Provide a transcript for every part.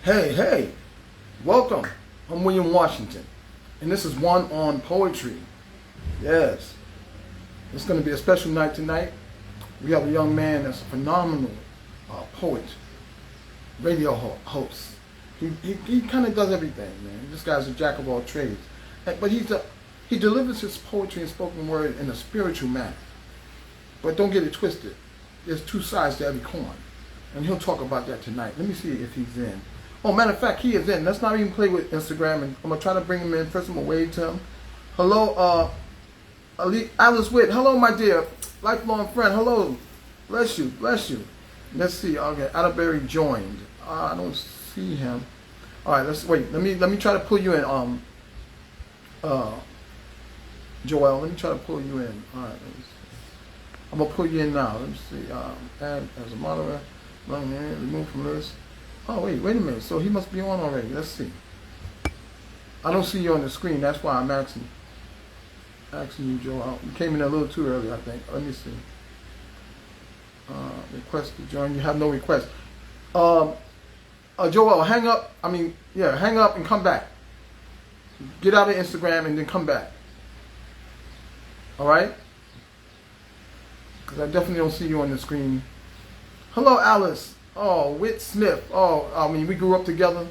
Hey, welcome. I'm William Washington, and this is One on Poetry. Yes, it's going to be a special night tonight. We have a young man that's a phenomenal poet, radio host. He kind of does everything, man. This guy's a jack of all trades. But he delivers his poetry and spoken word in a spiritual manner. But don't get it twisted. There's two sides to every coin. And he'll talk about that tonight. Let me see if he's in. Oh, matter of fact, he is in. Let's not even play with Instagram. And I'm going to try to bring him in. First, I'm going to wave to him. Hello, Alice Witt. Hello, my dear. Lifelong friend. Hello. Bless you. Bless you. Let's see. Okay, Atterbury joined. I don't see him. All right, let's wait. Let me try to pull you in. Joel, let me try to pull you in. All right, let me see. I'm gonna pull you in now. Let me see. Add as a moderator. Remove from list. Oh wait a minute. So he must be on already. Let's see. I don't see you on the screen. That's why I'm asking you, Joel. You came in a little too early, I think. Let me see. Request to join. You have no request. Joel, hang up. Hang up and come back. Get out of Instagram and then come back. All right? Because I definitely don't see you on the screen. Hello, Alice. Oh, Whit Smith. Oh, we grew up together.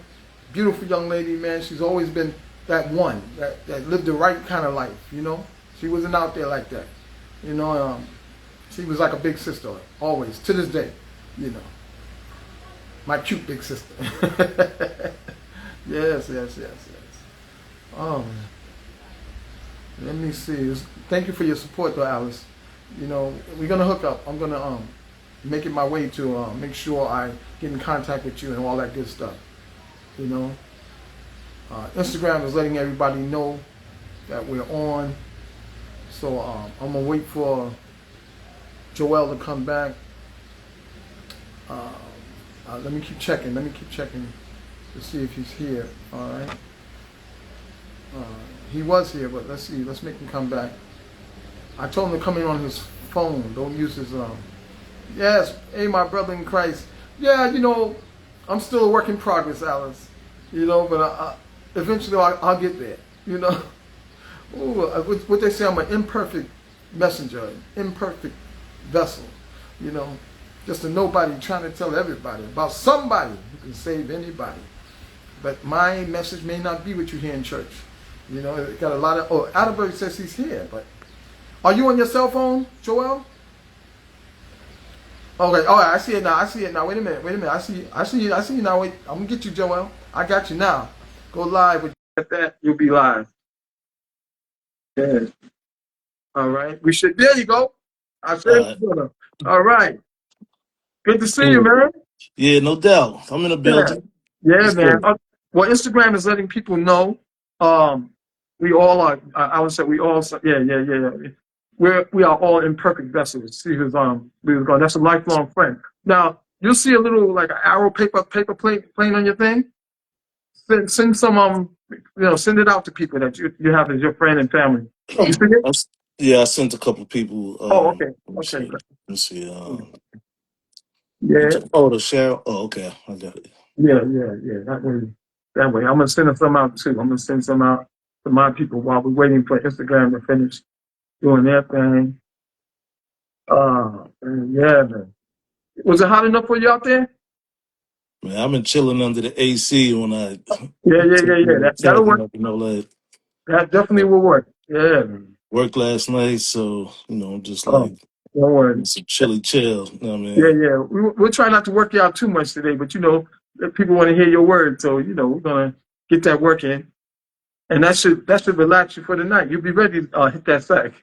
Beautiful young lady, man. She's always been that one that lived the right kind of life, you know? She wasn't out there like that. You know, she was like a big sister, always, to this day, you know. My cute big sister. Yes. Oh, man. Let me see. Thank you for your support, though, Alice. You know, we're going to hook up. I'm going to make it my way to make sure I get in contact with you and all that good stuff. You know, Instagram is letting everybody know that we're on. So I'm going to wait for Joel to come back. Let me keep checking to see if he's here. All right. He was here, but let's see. Let's make him come back. I told him to come in on his phone. Don't use his Yes, hey, my brother in Christ. Yeah, you know, I'm still a work in progress, Alice. You know, but eventually I'll get there. You know, what they say, I'm an imperfect messenger, an imperfect vessel. You know, just a nobody trying to tell everybody about somebody who can save anybody. But my message may not be what you hear in church. You know, it got a lot of. Oh, Atterbury says he's here, but are you on your cell phone, Joel? Okay. Oh, I see it now. Wait a minute. I see you now. Wait, I'm gonna get you, Joel. I got you now. Go live with that. You'll be live. Yeah. All right. There you go. I said Uh, it, brother. All right. Good to see you, cool. man. Yeah, no doubt. I'm in the Yeah. building. Yeah, It's man. good. Well, Instagram is letting people know. We all are. I would say we all. Yeah. We are all imperfect vessels. See who's we was going. That's a lifelong friend. Now you'll see a little like an arrow paper plane on your thing. Send some send it out to people that you have as your friend and family. You see it? Yeah, I sent a couple of people. Oh, okay. Let me Okay. see. Let me see. Yeah. The share. Oh, okay. I got it. Yeah. That way. I'm gonna send some out too. I'm gonna send some out to my people while we're waiting for Instagram to finish doing their thing. Yeah, man. Was it hot enough for you out there? Man, I've been chilling under the AC when I Yeah. That'll tapping work. up and all that. That definitely will work. Yeah, man. Work last night, so I'm just Oh, like don't worry. some chilly chill. You know what I Yeah, mean? yeah. We'll try not to work you out too much today, but people want to hear your word, so we're gonna get that work in, and that should relax you for the night. You'll be ready to hit that sack.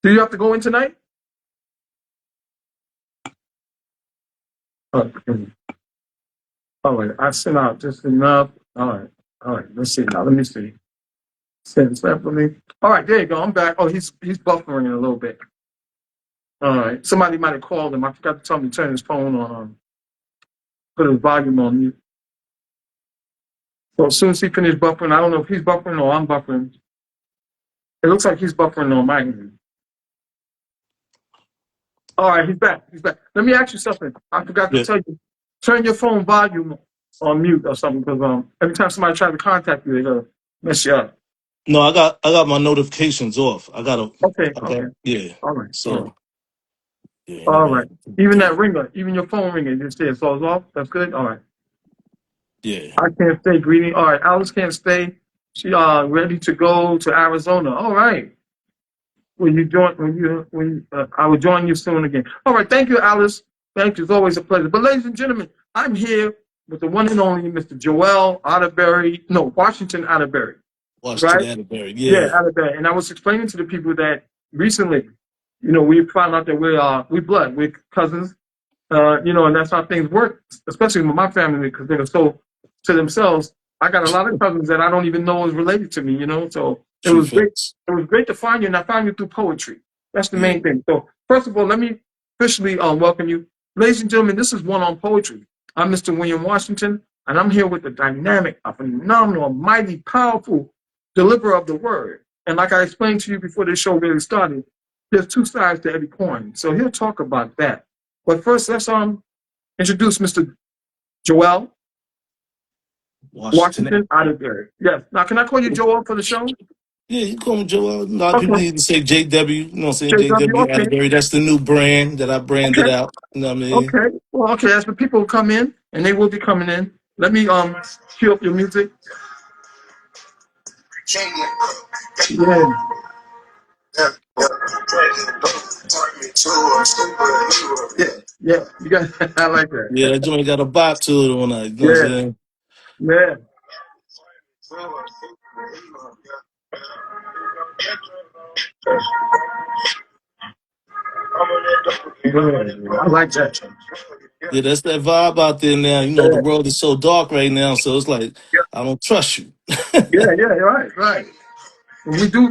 Do you have to go in tonight? Okay. All right. I sent out just enough. All right. Let's see now. Let me see. Send that for me. All right. There you go. I'm back. Oh, he's buffering a little bit. All right. Somebody might have called him. I forgot to tell him to turn his phone on, put his volume on mute. So as soon as he finished buffering, I don't know if he's buffering or I'm buffering. It looks like he's buffering on my end. All right, he's back. Let me ask you something. I forgot to Yeah. tell you. Turn your phone volume on mute or something, because every time somebody tries to contact you, they're gonna mess you up. No, I got my notifications off. Okay, I got okay. yeah. All right, all right. So yeah, All right. anyway, Even yeah, that ringer, even your phone ringing, it says so it's off. That's good. All right. yeah. I can't stay. Greeting. All right. Alice can't stay. She ready to go to Arizona. All right. I will join you soon again. All right. Thank you, Alice. Thank you. It's always a pleasure. But ladies and gentlemen, I'm here with the one and only Mr. Joel Atterbury. No, Washington Atterbury. Washington Right? Atterbury. Yeah, Yeah, Atterbury. And I was explaining to the people that recently, we found out that we blood, we're cousins. And that's how things work, especially with my family, because they're so to themselves. I got a lot of cousins that I don't even know is related to me. So it true was great. facts. It was great to find you, and I found you through poetry. That's the Yeah, main thing. So first of all, let me officially welcome you, ladies and gentlemen. This is One on Poetry. I'm Mr. William Washington, and I'm here with a dynamic, a phenomenal, a mighty, powerful deliverer of the word. And like I explained to you before the show really started, there's two sides to every coin. So he'll talk about that. But first, let's introduce Mr. Joel Washington Washington Atterbury. Atterbury. Yes. Now, can I call you Joel for the show? Yeah, you call me Joel. A lot of people Okay. need to say JW. You know what I'm saying? JW. JW Okay. Atterbury. That's the new brand that I branded Okay. out. You know what I mean? Okay. Well, okay. As the people come in, and they will be coming in, let me cue up your music. Yeah. Yeah. Yeah. You got. I like Yeah, that. that joint got a bop to it on that. You know what I'm Yeah. saying? Yeah. I like that. Yeah, that's that vibe out there now. You know, the Yeah. world is so dark right now, so it's like I don't trust you. Yeah. Yeah. Right. Right. We do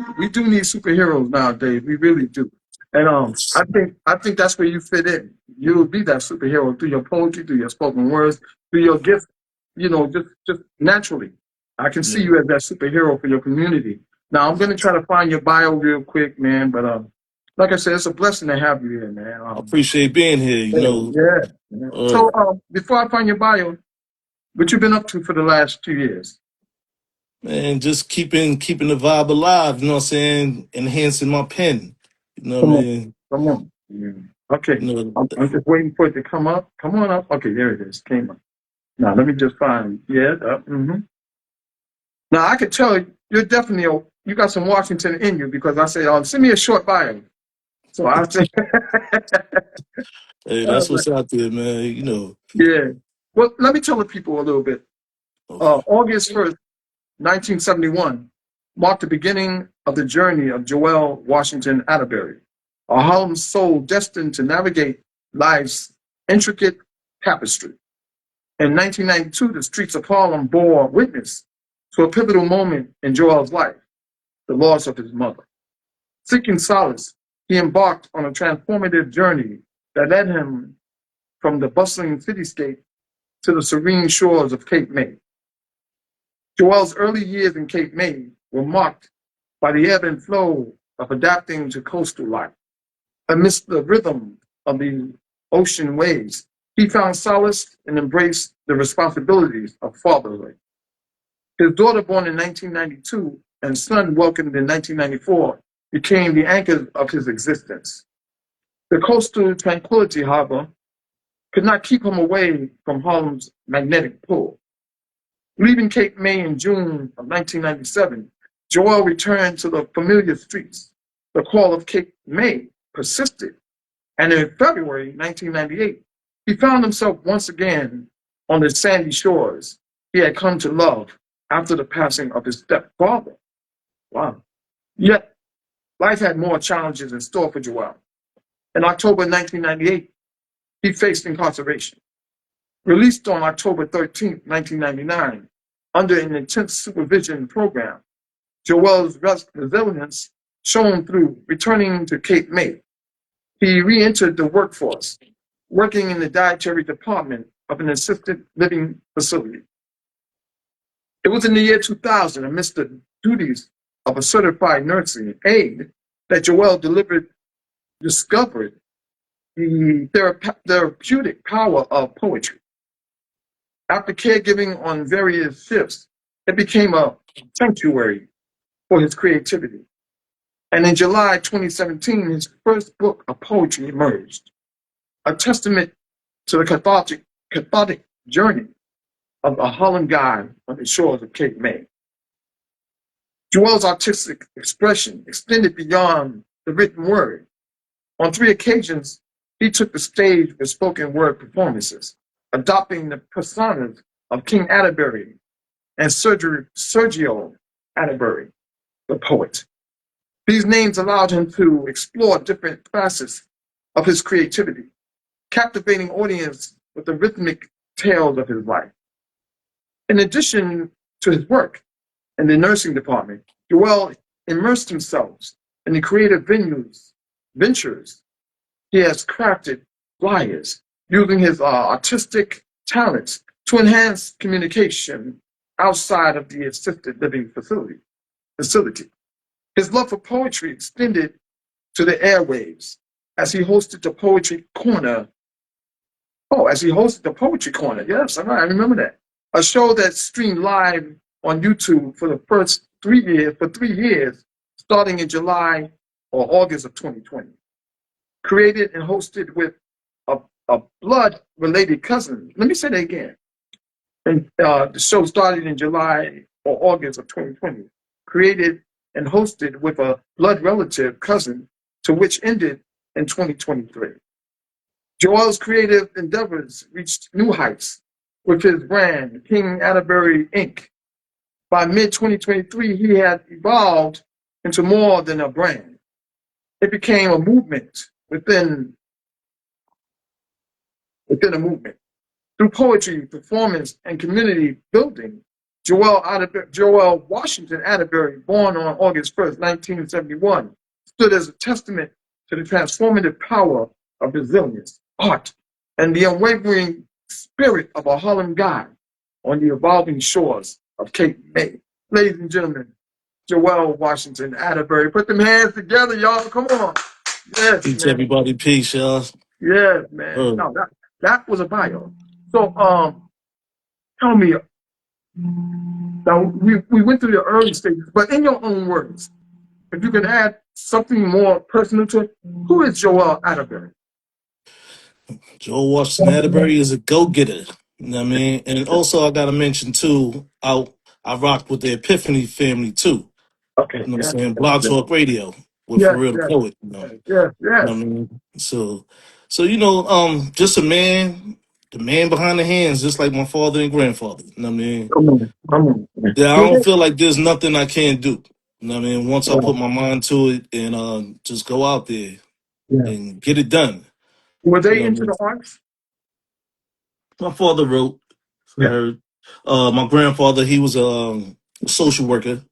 need superheroes nowadays. We really do. And I think that's where you fit in. You'll be that superhero through your poetry, through your spoken words, through your gift. Just naturally. I can see Yeah. you as that superhero for your community. Now I'm gonna try to find your bio real quick, man. But like I said, it's a blessing to have you here, man. I appreciate being here. You Yeah, know, yeah. Yeah. uh, So before I find your bio, what you been up to for the last 2 years? man, just keeping the vibe alive. You know what I'm saying? Enhancing my pen. You know what I Come on, mean? come on. Yeah. Okay, You know, I'm just waiting for it to come up. Come on up. Okay, there it is. Came up. Now let me just find. Yeah. Now I could tell you're definitely you got some Washington in you because I say, send me a short bio. So I say, hey, that's what's out there, man. You know. yeah. Well, let me tell the people a little bit. Okay. August 1st, 1971, marked the beginning of the journey of Joel Washington Atterbury, a Harlem soul destined to navigate life's intricate tapestry. In 1992, the streets of Harlem bore witness to a pivotal moment in Joel's life, the loss of his mother. Seeking solace, he embarked on a transformative journey that led him from the bustling cityscape to the serene shores of Cape May. Joel's early years in Cape May were marked by the ebb and flow of adapting to coastal life. Amidst the rhythm of the ocean waves, he found solace and embraced the responsibilities of fatherhood. His daughter, born in 1992, and son, welcomed in 1994, became the anchors of his existence. The coastal tranquility, however, could not keep him away from Harlem's magnetic pull. Leaving Cape May in June of 1997, Joel returned to the familiar streets. The call of Cape May persisted, and in February 1998, he found himself once again on the sandy shores he had come to love after the passing of his stepfather. Wow. Yet, life had more challenges in store for Joel. In October 1998, he faced incarceration. Released on October 13th, 1999, under an intense supervision program, Joel's resilience shone through returning to Cape May. He re-entered the workforce, working in the dietary department of an assisted living facility. It was in the year 2000, amidst the duties of a certified nursing aide, that Joel discovered the therapeutic power of poetry. After caregiving on various shifts, it became a sanctuary for his creativity. And in July 2017, his first book of poetry emerged, a testament to the cathartic journey of a Harlem guy on the shores of Cape May. Joel's artistic expression extended beyond the written word. On 3 occasions, he took the stage with spoken word performances, adopting the personas of King Atterbury and Sergio Atterbury, the poet. These names allowed him to explore different facets of his creativity, captivating audience with the rhythmic tales of his life. In addition to his work in the nursing department, Joel immersed himself in the creative ventures he has crafted flyers using his artistic talents to enhance communication outside of the assisted living facility. His love for poetry extended to the airwaves as he hosted the Poetry Corner. Oh, as he hosted the Poetry Corner. Yes, I remember that. A show that streamed live on YouTube for the first 3 years, starting in July or August of 2020. Created and hosted with a blood-related cousin. Let me say that again. And the show started in July or August of 2020. Created and hosted with a blood relative cousin, to which ended in 2023. Joel's creative endeavors reached new heights with his brand, King Atterbury Inc. By mid-2023, he had evolved into more than a brand. It became a movement within a movement. Through poetry, performance, and community building, Joel Washington Atterbury, born on August 1st, 1971, stood as a testament to the transformative power of resilience, art, and the unwavering spirit of a Harlem guy on the evolving shores of Cape May. Ladies and gentlemen, Joel Washington Atterbury. Put them hands together, y'all. Come on. Yes, Peace, man. everybody. Peace, y'all. Yes, man. Uh, No, that was a bio. So, tell me, now we went through the early stages, but in your own words, if you can add something more personal to it, who is Joel Atterbury? Joel Washington Atterbury is a go-getter. You know what I mean? And also, I got to mention, too, I rocked with the Epiphany family, too. Okay, You know what yeah, I'm saying? Blog Talk Radio with For yes, Real the yes, Poet, yes, yes, You know yes. what I mean? So just a man, the man behind the hands, just like my father and grandfather. You know what I mean? Come on. Man. Yeah, I Were don't they, feel like there's nothing I can't do. You know what I mean? Once I put my mind to it and just go out there yeah. and get it done. Were You they know what I into mean? the arts? My father wrote, I Yeah. heard. My grandfather, he was a social worker.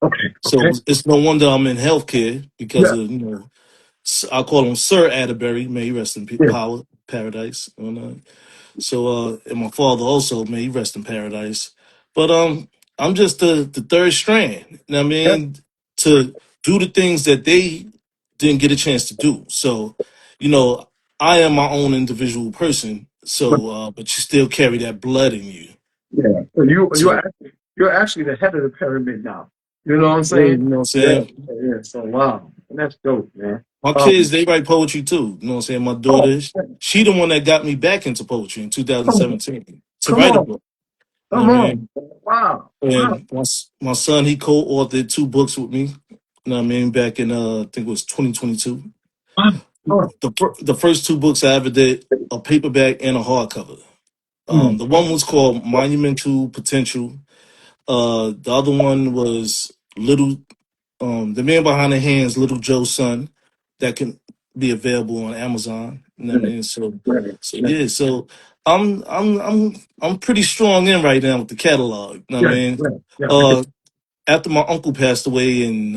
Okay, So okay. it's no wonder I'm in healthcare because Yeah, of, I call him Sir Atterbury, may he rest in yeah. power, paradise. And my father also, may he rest in paradise. But I'm just the third strand. You know what I Yeah. mean? To do the things that they didn't get a chance to do. So, you know, I am my own individual person. But So, but you still carry that blood in you. yeah. So So, you're actually the head of the pyramid now. You know what I'm yeah, you saying? know what I'm Yeah, saying? yeah, yeah. So wow. And that's dope, man. My Um kids, they write poetry too. You know what I'm saying? My oh, daughter, she the one that got me back into poetry in come on, 2017 to come write a on, book. You know come what I on. mean? Wow. Wow. And my son, he co-authored 2 books with me. You know what I mean? Back in I think it was 2022. Wow. Oh, The first 2 books I ever did, a paperback and a hardcover. mm, The one was called Monumental Potential. The other one was Little The Man Behind the Hands, Little Joe's Son, that can be available on Amazon. You know what I right, mean? right, So right. yeah, so I'm pretty strong in right now with the catalog. You know what I Yeah, mean? right. Yeah, I get Uh After my uncle passed away in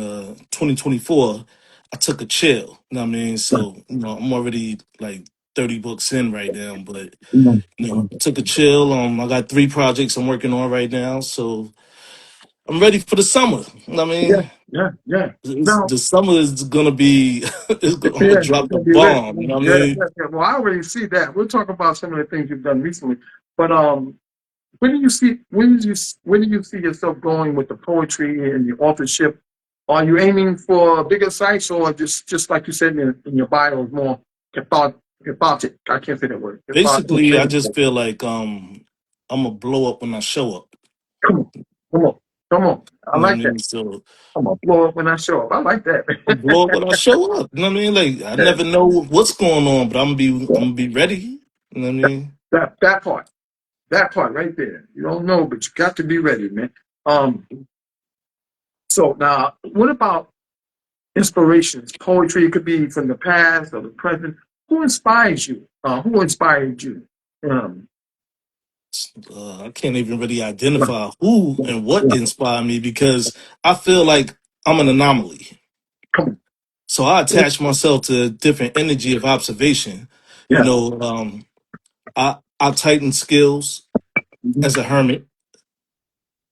2024, I took a chill. You know what I mean? right. So, I'm already like 30 books in right now, but Mm, I took a chill. I got 3 projects I'm working on right now, so I'm ready for the summer. You know what I yeah, mean? yeah, yeah. Now, The summer is gonna be. I'm gonna yeah, drop it's the gonna be lit. bomb. You know what I Yeah, mean? yeah, yeah. Well, I already see that. We'll talk about some of the things you've done recently. But where do you see yourself going with the poetry and the authorship? Are you aiming for bigger sites, or just like you said in your bio, more cathartic? I can't say that word. Cathartic. Basically, I just feel like I'm gonna blow up when I show up. Come on, come on, come on. I You know what I like that. mean? So I'm gonna blow up when I show up. I like that. I'll blow up when I show up. You know what I mean? Like I Yeah. never know what's going on, but I'm gonna be ready. You know what I mean? That part right there. You don't know, but you got to be ready, man. Um. So now, what about inspirations? Poetry, it could be from the past or the present. Who inspires you? Who inspired you? Um, I can't even really identify who and what inspired me because I feel like I'm an anomaly. come So I on. attach myself to a different energy of observation. You Yeah. know, I tighten skills Mhm. as a hermit.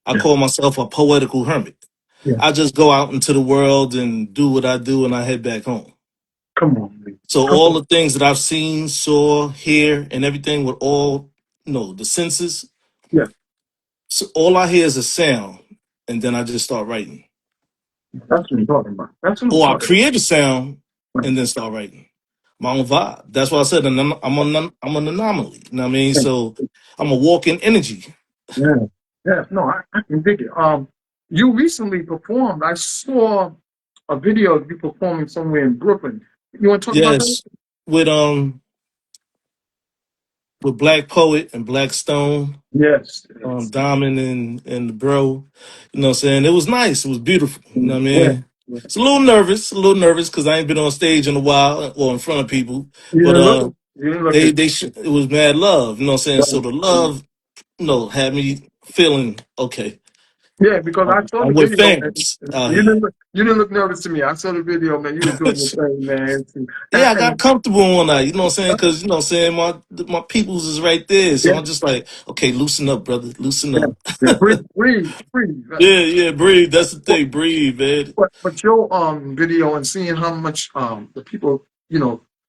I Yeah. call myself a poetical hermit. Yeah. I just go out into the world and do what I do and I head back home. Come on, man. So Come all on. the things that I've seen, saw, hear, and everything with all, the senses, Yeah. so all I hear is a sound, and then I just start writing. That's what I'm talking about. That's what I'm Or I talking create a sound about. and then start writing. My own vibe. That's why I said I'm an anomaly. You know what I mean? So I'm a walking energy. Yeah. Yeah. No, I can dig it. You recently performed. I saw a video of you performing somewhere in Brooklyn. You want to talk about that? Yes, with with Black Poet and Black Stone, Yes. Yes. Diamond and the Bro. You know what I'm saying? It was nice. It was beautiful. You know what I Yeah. mean? Yeah. It's a little nervous because I ain't been on stage in a while or in front of people. You But didn't look it. You didn't look it. it was mad love. You know what I'm saying? So the love, had me feeling okay. Yeah, because I saw I'm the with video, man. fans out You here. didn't look nervous to me. I saw the video, man. You was doing your thing, man. Yeah, I got And comfortable one night, you know what I'm saying? Because, you know what I'm saying, my peoples is right there. So yeah, I'm just like, okay, loosen up, brother, loosen yeah, up. yeah. Breathe. Yeah, yeah, breathe. That's the thing, breathe, man. But your video and seeing how much the people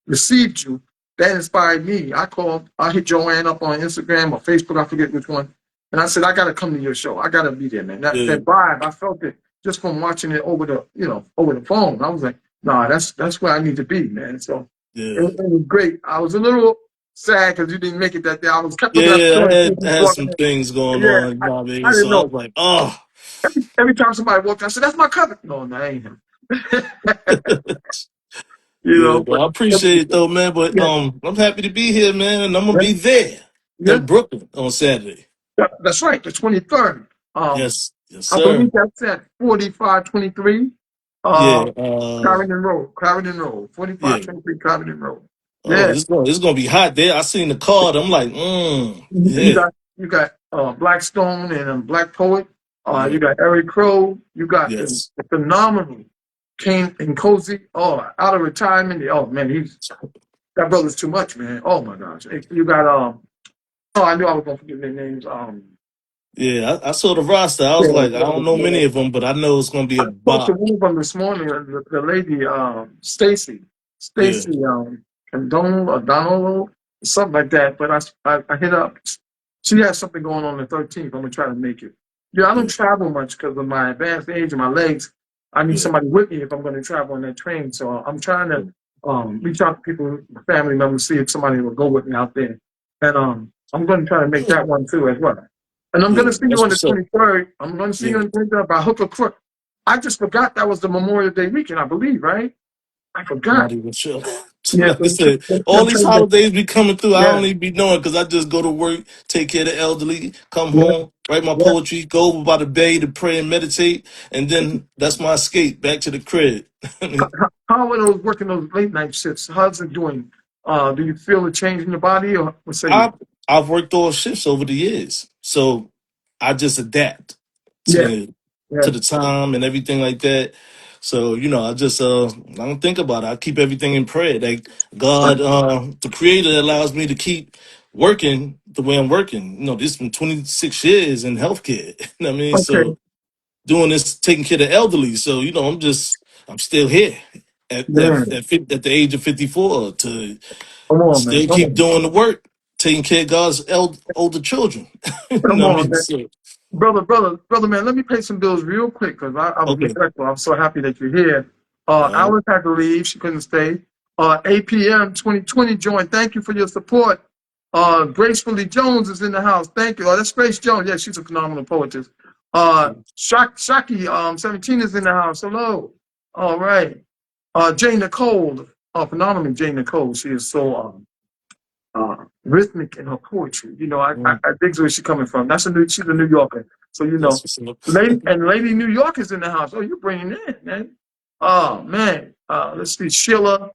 received you, that inspired me. I hit Joanne up on Instagram or Facebook, I forget which one, and I said I gotta come to your show. I gotta be there, man. Yeah, That vibe, I felt it just from watching it over the phone. I was like, nah, that's where I need to be, man. So yeah. it was great. I was a little sad because you didn't make it that day. I was kept looking at the Yeah, door I to see if had, you I had walking some in. things going Yeah, on, you know what I I mean? didn't So I was know. like, oh. Every time somebody walked, I said, "That's my cousin." No, that ain't him. Yeah, but But I appreciate it though, man. But yeah, I'm happy to be here, man, and I'm gonna yeah, be there yeah, in Brooklyn on Saturday. that's right. The 23rd. Yes, yes, I sir. believe that's at 4523 Yeah, Clarendon Road, yeah. 4523 Clarendon Road. Oh, Yeah, it's gonna be hot there. I seen the card. I'm like, you yeah, got Blackstone and Black Poet. yeah, You got Eric Crow. You got yes, the phenomenal Kane and Cozy. Oh, out of retirement. Oh man, that brother's too much, man. Oh my gosh. You got oh, I knew I was gonna forget their names. yeah. I saw the roster. I was Yeah, like, I don't know many of them, but I know it's gonna be I a spoke to bop. one of them this morning. The lady, Stacy, Yeah, Stacy, Condon or Donald, something like that. But I hit up. She has something going on the 13th. I'm gonna try to make it. Yeah, I don't yeah, travel much because of my advanced age and my legs. I need yeah, somebody with me if I'm going to travel on that train. So I'm trying yeah. to reach out to people, family members, see if somebody will go with me out there. And I'm going to try to make that one too as well. And I'm going Yeah, to see you that's on the what's up. 23rd. I'm going to see you Yeah, on the 23rd by hook or crook. I just forgot that was the Memorial Day weekend, I believe, right? I I'm forgot. not even sure. Yeah, Like I said, all these holidays be coming through. I don't even be knowing because I just go to work, take care of the elderly, come yeah, home, write my yeah. poetry, go over by the bay to pray and meditate, and then that's my escape back to the crib. How are those working those late night shifts? How's it doing? Do you feel a change in your body, or what say I you? I've worked all shifts over the years, so I just adapt Yeah, to yeah. the time and everything like that. So I just I don't think about it. I keep everything in prayer. Like Right. God, the Creator allows me to keep working the way I'm working. This has been 26 years in healthcare. You know what I mean? Okay. So doing this, taking care of the elderly. So I'm still here at Man, at the age of 54 to come on, man. still Come keep on. doing the work. taking care of God's older children. You Come know what I on, mean? man. So, Brother, man, let me pay some bills real quick because I was okay. neglectful. I'm so happy that you're here. All right. Alice had to leave. She couldn't stay. APM 2020 joined. Thank you for your support. Gracefully Jones is in the house. Thank you. Oh, that's Grace Jones. Yeah, she's a phenomenal poetess. Shaki 17 is in the house. Hello. All right. Jane Nicole, phenomenal Jane Nicole. She is so rhythmic in her poetry. You know, I dig where she's coming from. She's a New Yorker. So, you That's know, what's up. Lady New York is in the house. Oh, you're bringing it in, man. Oh, man. Let's see. Sheila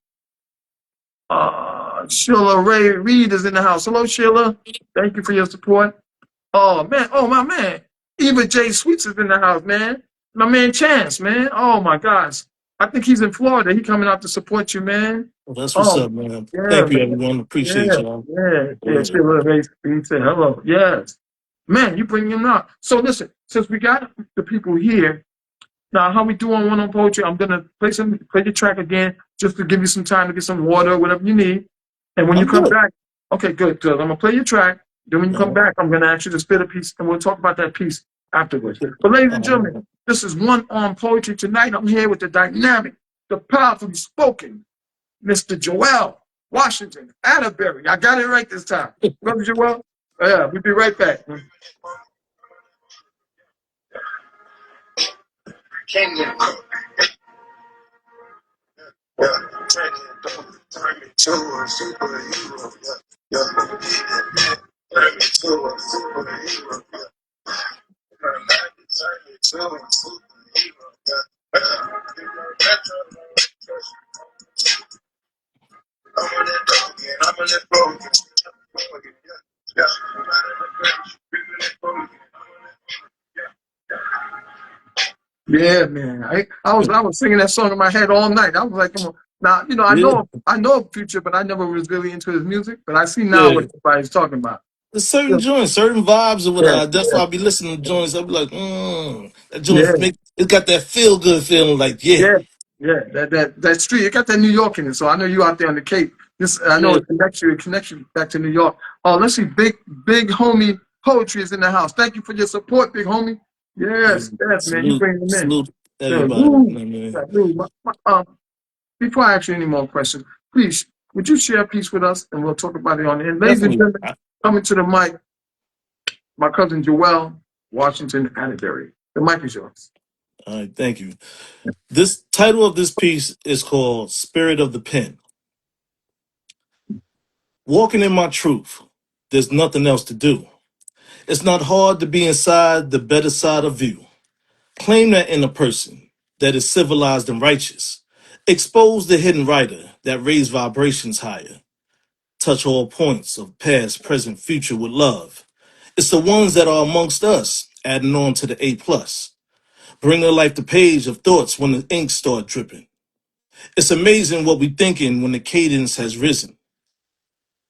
Ray Reed is in the house. Hello, Sheila. Thank you for your support. Oh, man. Oh, my man. Eva J. Sweets is in the house, man. My man Chance, man. Oh, my gosh. I think he's in Florida. He coming out to support you, man. Well, that's what's Oh, up, man. yeah, Thank you, man. everyone. Appreciate Yeah, y'all. yeah, Oh, yeah. yeah. Sheila Ray Reed said hello. Yes. Man, you bring him out. So listen, since we got the people here, now how we do on One on Poetry, I'm gonna play your track again, just to give you some time to get some water, whatever you need. And when you I'm come good. back, okay, good. I'm gonna play your track. Then when you come Uh, back, I'm gonna ask you to spit a piece, and we'll talk about that piece afterwards. But ladies and gentlemen, uh, this is One on Poetry tonight. I'm here with the dynamic, the powerfully spoken Mr. Joel Washington Atterbury. I got it right this time. Brother Joel? Yeah, we'll be right back. Can you? Yeah, turn me to a superhero. Yeah, yeah. Turn me to a superhero. Yeah. Turn me to a superhero. Yeah. I'm on that dog again. I'm on that bro again. Yeah. Yeah, man. I was singing that song in my head all night. I was like, come on. Now, you know, yeah, I know of Future, but I never was really into his music. But I see now what yeah. everybody's talking about. There's certain Yeah, joints, certain vibes or yeah, whatever. That's why I be listening to joints. I be like, that yeah, joint make it got that feel good feeling. Like, yeah, yeah, yeah. That street, it got that New York in it. So I know you out there on the Cape. I know yeah. it connects you back to New York. Oh, let's see, big homie poetry is in the house. Thank you for your support, big homie. Yeah. Yes, man. You Salute, bring them in. salute Yeah, everybody. You woo. know what I mean? Yeah, woo. Before I ask you any more questions, please, would you share a piece with us and we'll talk about it on the end. Ladies and Definitely. gentlemen, coming to the mic, my cousin Joel Washington Atterbury. The mic is yours. All right, thank you. This title of this piece is called Spirit of the Pen. Walking in my truth. There's nothing else to do. It's not hard to be inside the better side of view. Claim that inner person that is civilized and righteous. Expose the hidden writer that raise vibrations higher. Touch all points of past, present, future with love. It's the ones that are amongst us, adding on to the A plus. Bring to life the page of thoughts when the ink start dripping. It's amazing what we thinking when the cadence has risen.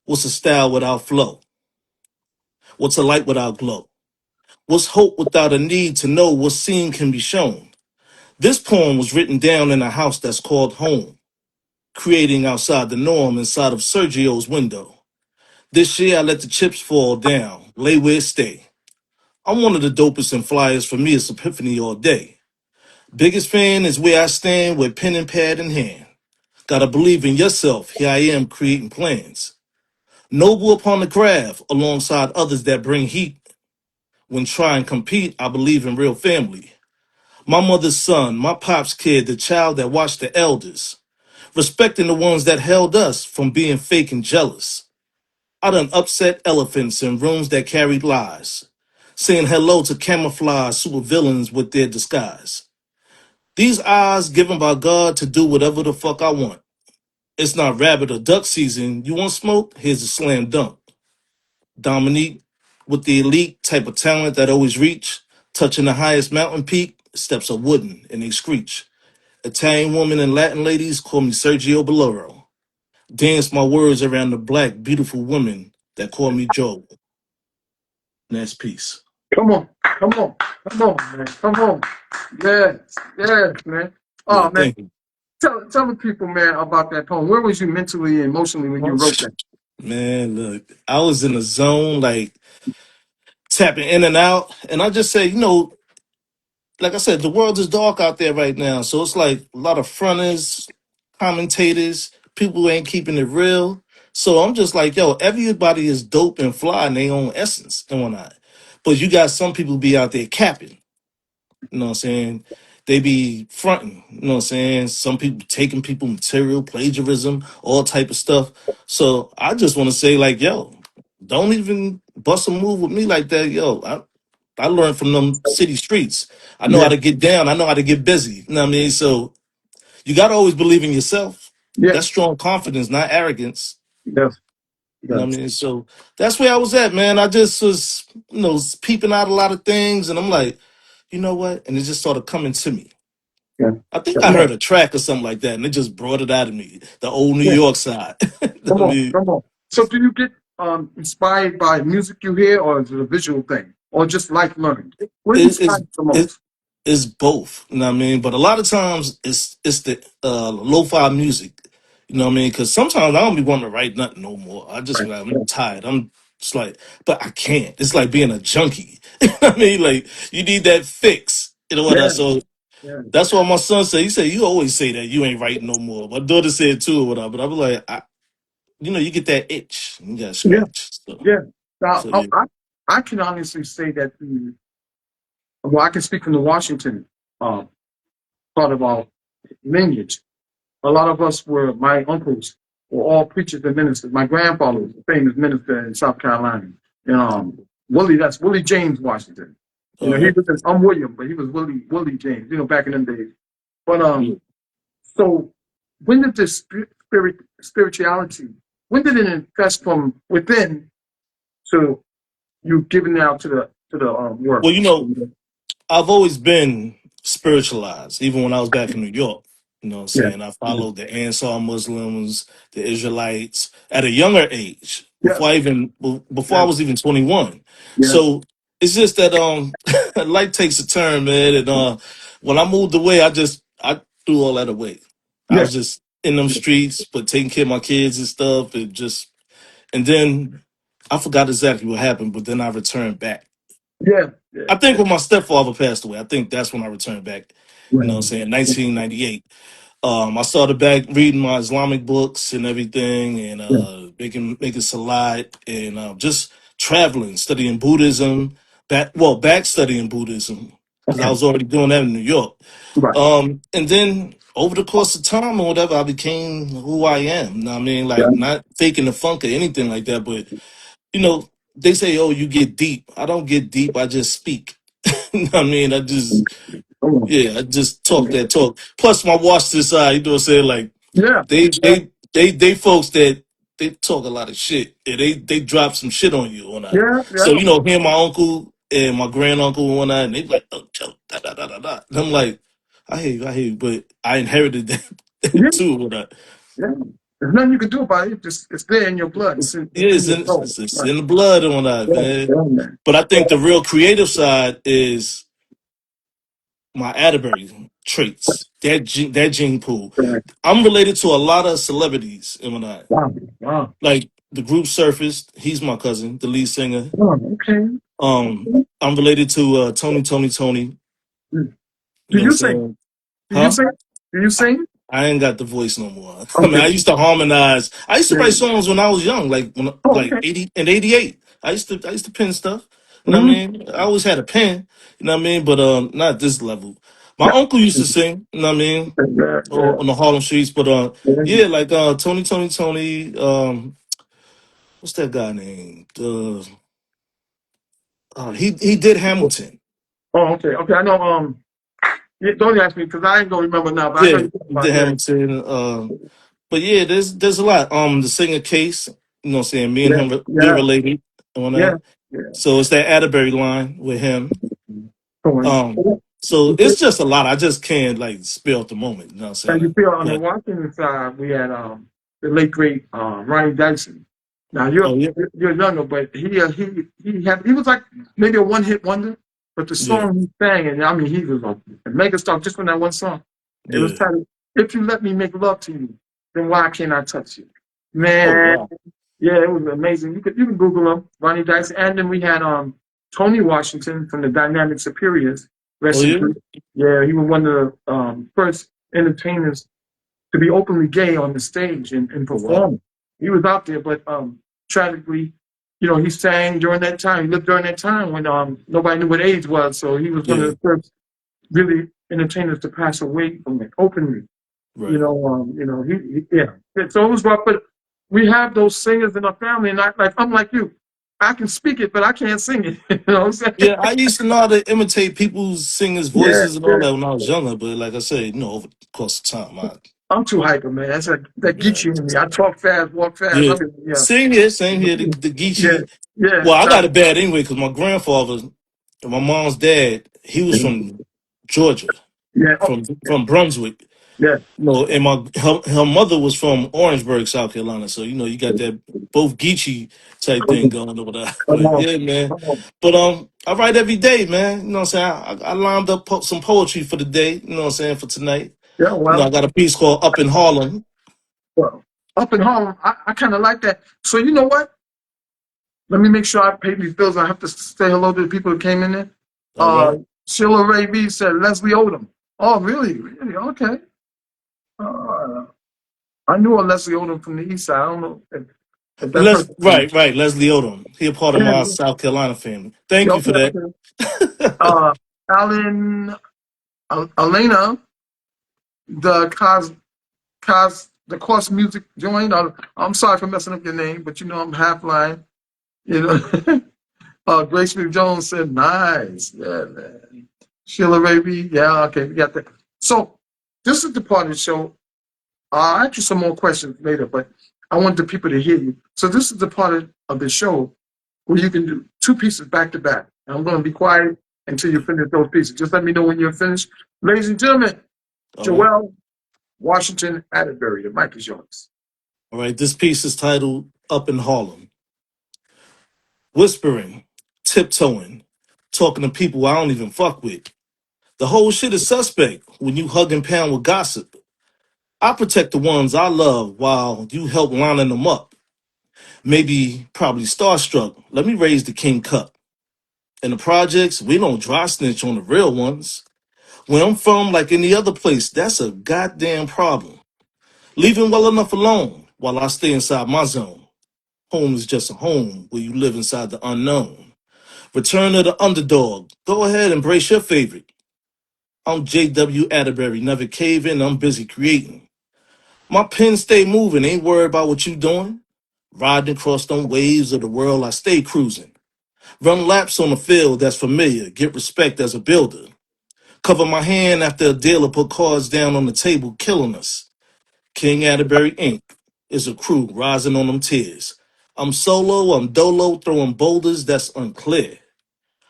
What's a style without flow? What's a light without glow? What's hope without a need to know what seen can be shown? This poem was written down in a house that's called home, creating outside the norm inside of Sergio's window. This year I let the chips fall down, lay where it stay. I'm one of the dopest and flyers for me it's epiphany all day. Biggest fan is where I stand with pen and pad in hand. Gotta believe in yourself, here I am creating plans. Noble upon the craft, alongside others that bring heat. When try and compete, I believe in real family. My mother's son, my pop's kid, the child that watched the elders. Respecting the ones that held us from being fake and jealous. I done upset elephants in rooms that carried lies. Saying hello to camouflage supervillains with their disguise. These eyes given by God to do whatever the fuck I want. It's not rabbit or duck season. You want smoke? Here's a slam dunk. Dominique, with the elite type of talent that always reach, touching the highest mountain peak, steps are wooden and they screech. Italian women and Latin ladies call me Sergio Bolero. Dance my words around the black, beautiful women that call me Joe. And that's peace. Come on, come on, man. Come on. Yes, man. Yeah, Oh, man. thank you. Tell the people, man, about that poem. Where was you mentally and emotionally when you Well, wrote that? Man, look, I was in the zone, like tapping in and out, and I just say, like I said, the world is dark out there right now. So it's like a lot of fronters, commentators, people who ain't keeping it real. So I'm just like, yo, everybody is dope and fly in their own essence and whatnot. But you got some people be out there capping. You know what I'm saying? They be fronting, you know what I'm saying? Some people taking people material, plagiarism, all type of stuff. So I just want to say, like, yo, don't even bust a move with me like that. Yo, I learned from them city streets. I know Yeah, how to get down. I know how to get busy. You know what I mean? So you gotta always believe in yourself. yeah, That's strong confidence, not arrogance. yes, You know yes, what I mean? So that's where I was at, man. I just was, peeping out a lot of things, and I'm like, you know what? And it just started coming to me. yeah, I think I yeah, heard a track or something like that, and it just brought it out of me. The old New yeah. York side. I Come on, mean, come on. So, do you get inspired by music you hear, or is it a visual thing, or just life learned? What it, inspires it's you the it, most? it's both. You know what I mean? But a lot of times it's the lo-fi music. You know what I mean? Because sometimes I don't be wanting to write nothing no more. I just Right. be like, Yeah, I'm tired. I'm just like, but I can't. It's like being a junkie. You know what I mean? Like you need that fix. You know what I yeah, so yeah, that's what my son said. He said, you always say that you ain't writing no more. My daughter said too or whatever. But I was like, you get that itch. You got to yeah. scratch. So, Yeah. Now, so yeah. I can honestly say that well, I can speak from the Washington uh, part of our lineage. A lot of us were, my uncles were all preachers and ministers. My grandfather was a famous minister in South Carolina. And that's Willie James Washington. All He right. was, I'm William, but he was Willie James, back in them days. But Yeah. so when did this spirituality, when did it infest from within to you giving it out to the Well, world? I've always been spiritualized, even when I was back in New York. You know what I'm Yeah, saying? I yeah, followed the Ansar Muslims, the Israelites at a younger age, yeah, before I yeah, was even 21. yeah, So it's just that life takes a turn, man. And when I moved away, I threw all that away. I yeah, was just in them streets, but taking care of my kids and stuff, and then I forgot exactly what happened, but then I returned back. yeah, yeah, I think yeah. when my stepfather passed away, I think that's when I returned back. You know what I'm Right. saying? 1998. I started back reading my Islamic books and everything and Yeah. making salat and just traveling, studying Buddhism, back studying Buddhism because I Okay. was already doing that in New York. Right. And then over the course of time or whatever, I became who I am. You know what I mean? Yeah. Like not faking the funk or anything like that, but you know, they say, "Oh, you get deep." I don't get deep. I just speak. You know what I mean? Come on. I just talk that talk. Plus, my watch to the side, you know what I'm saying? Like, Yeah. they folks that they talk a lot of shit. And they drop some shit on you or not. Yeah. So, Yeah. hear my uncle and my granduncle and whatnot, and they be like, oh, Joe, da da da da da. And I'm like, I hear you, but I inherited that Yeah. too or whatnot. Yeah. There's nothing you can do about it. It's there in your blood. Yeah, It's in your soul. it's Right. in the blood and whatnot, Yeah. man. Yeah, man. But I think the real creative side is my Atterbury traits, that gene pool. Right. I'm related to a lot of celebrities and whatnot. Wow. Wow. Like the group Surfaced, he's my cousin, the lead singer. Oh, okay. I'm related to Tony. Mm. You Do know what I'm you sing? saying? Do you Huh? sing? Do you sing? I ain't got the voice no more. I mean, Okay. I used to harmonize. I used to Yeah. write songs when I was young, Oh, like okay. 80 and 88. I used to pen stuff. You know what I Mm-hmm. mean? I always had a pen. You know what I mean? But not this level. My Yeah. uncle used to sing. You know what I mean? Yeah. Yeah. Or on the Harlem streets. But Yeah. yeah, like Tony. What's that guy named? He did Hamilton. Oh, okay. Okay. I know. Don't ask me because I ain't gonna remember now. But I know Yeah, you're talking he about. did Yeah. Hamilton. But yeah, there's a lot. The singer Case, you know what I'm saying? Me and Yeah. him we're Yeah. related on Yeah. that. Yeah. So it's that Atterbury line with him. Come on. So it's just a lot. I just can't like spill at the moment. You know what I'm And you saying? feel on the But Washington side, we had the late great Ronnie Dyson. Now oh yeah, you're younger, but he was like maybe a one hit wonder. But the yeah, song he sang, and I mean he was a mega star just from that one song. It was yeah. titled "If You Let Me Make Love to You, Then Why Can't I Touch You?" Oh Man, wow. Yeah, it was amazing. You can Google him, Ronnie Dice, and then we had Tony Washington from the Dynamic Superiors. Oh Rest in yeah, peace. Yeah, he was one of the first entertainers to be openly gay on the stage and oh wow, perform. He was out there, but tragically, he sang during that time. He lived during that time when nobody knew what AIDS was, so he was one of yeah, the first really entertainers to pass away from it openly. right. Yeah. So it was rough, but we have those singers in our family, and I'm like you. I can speak it, but I can't sing it. You know what I'm saying? Yeah, I used to know how to imitate people's singers' Yeah, voices and all yeah. that when I was younger, but like I said, over the course of time, I'm too hyper, man. That's like that yeah, Geechee in me. I talk fast, walk fast. yeah. I mean, yeah, Same here. The yeah, Geechee. yeah. Well, I Nah, got it bad anyway because my grandfather, my mom's dad, he was from Georgia, yeah, oh, from Brunswick. yeah. No, and her mother was from Orangeburg, South Carolina. So you got that both Geechee type thing going over there. Come But on, yeah, man. come on. But I write every day, man. You know what I'm saying? I lined up some poetry for the day. You know what I'm saying, for tonight. Yeah, I got a piece called "Up in Harlem." well, up in Harlem, I kind of like that. So you know what? Let me make sure I pay these bills. I have to say hello to the people who came in there. All right. Sheila Ray B said Leslie Odom. Oh, really? Really? Okay. Uh, I knew a Leslie Odom from the East Side. I don't know if that person. Right. Leslie Odom. He a part of Yeah, my South Carolina family. Thank yeah, you okay, for that. okay. Uh, Alan, Elena, the the Cost Music joint. I'm sorry for messing up your name, but I'm half line. You know, Grace Lee Jones said, "Nice, yeah, man." Sheila Raby, yeah, okay, we got that. So this is the part of the show. I'll ask you some more questions later, but I want the people to hear you. So this is the part of the show where you can do two pieces back to back. And I'm going to be quiet until you finish those pieces. Just let me know when you're finished. Ladies and gentlemen, All right. Joel Washington Atterbury, the mic is yours. All right. This piece is titled "Up in Harlem." Whispering, tiptoeing, talking to people I don't even fuck with. The whole shit is suspect when you hug and pound with gossip. I protect the ones I love while you help lining them up. Maybe, probably starstruck. Let me raise the king cup. In the projects, we don't dry snitch on the real ones. Where I'm from, like any other place, that's a goddamn problem. Leave him well enough alone while I stay inside my zone. Home is just a home where you live inside the unknown. Return of the underdog. Go ahead, embrace your favorite. I'm J.W. Atterbury, never cave in, I'm busy creating. My pen stay moving, ain't worried about what you doing. Riding across them waves of the world, I stay cruising. Run laps on the field that's familiar, get respect as a builder. Cover my hand after a dealer put cards down on the table, killing us. King Atterbury Inc. is a crew rising on them tears. I'm solo, I'm dolo, throwing boulders that's unclear.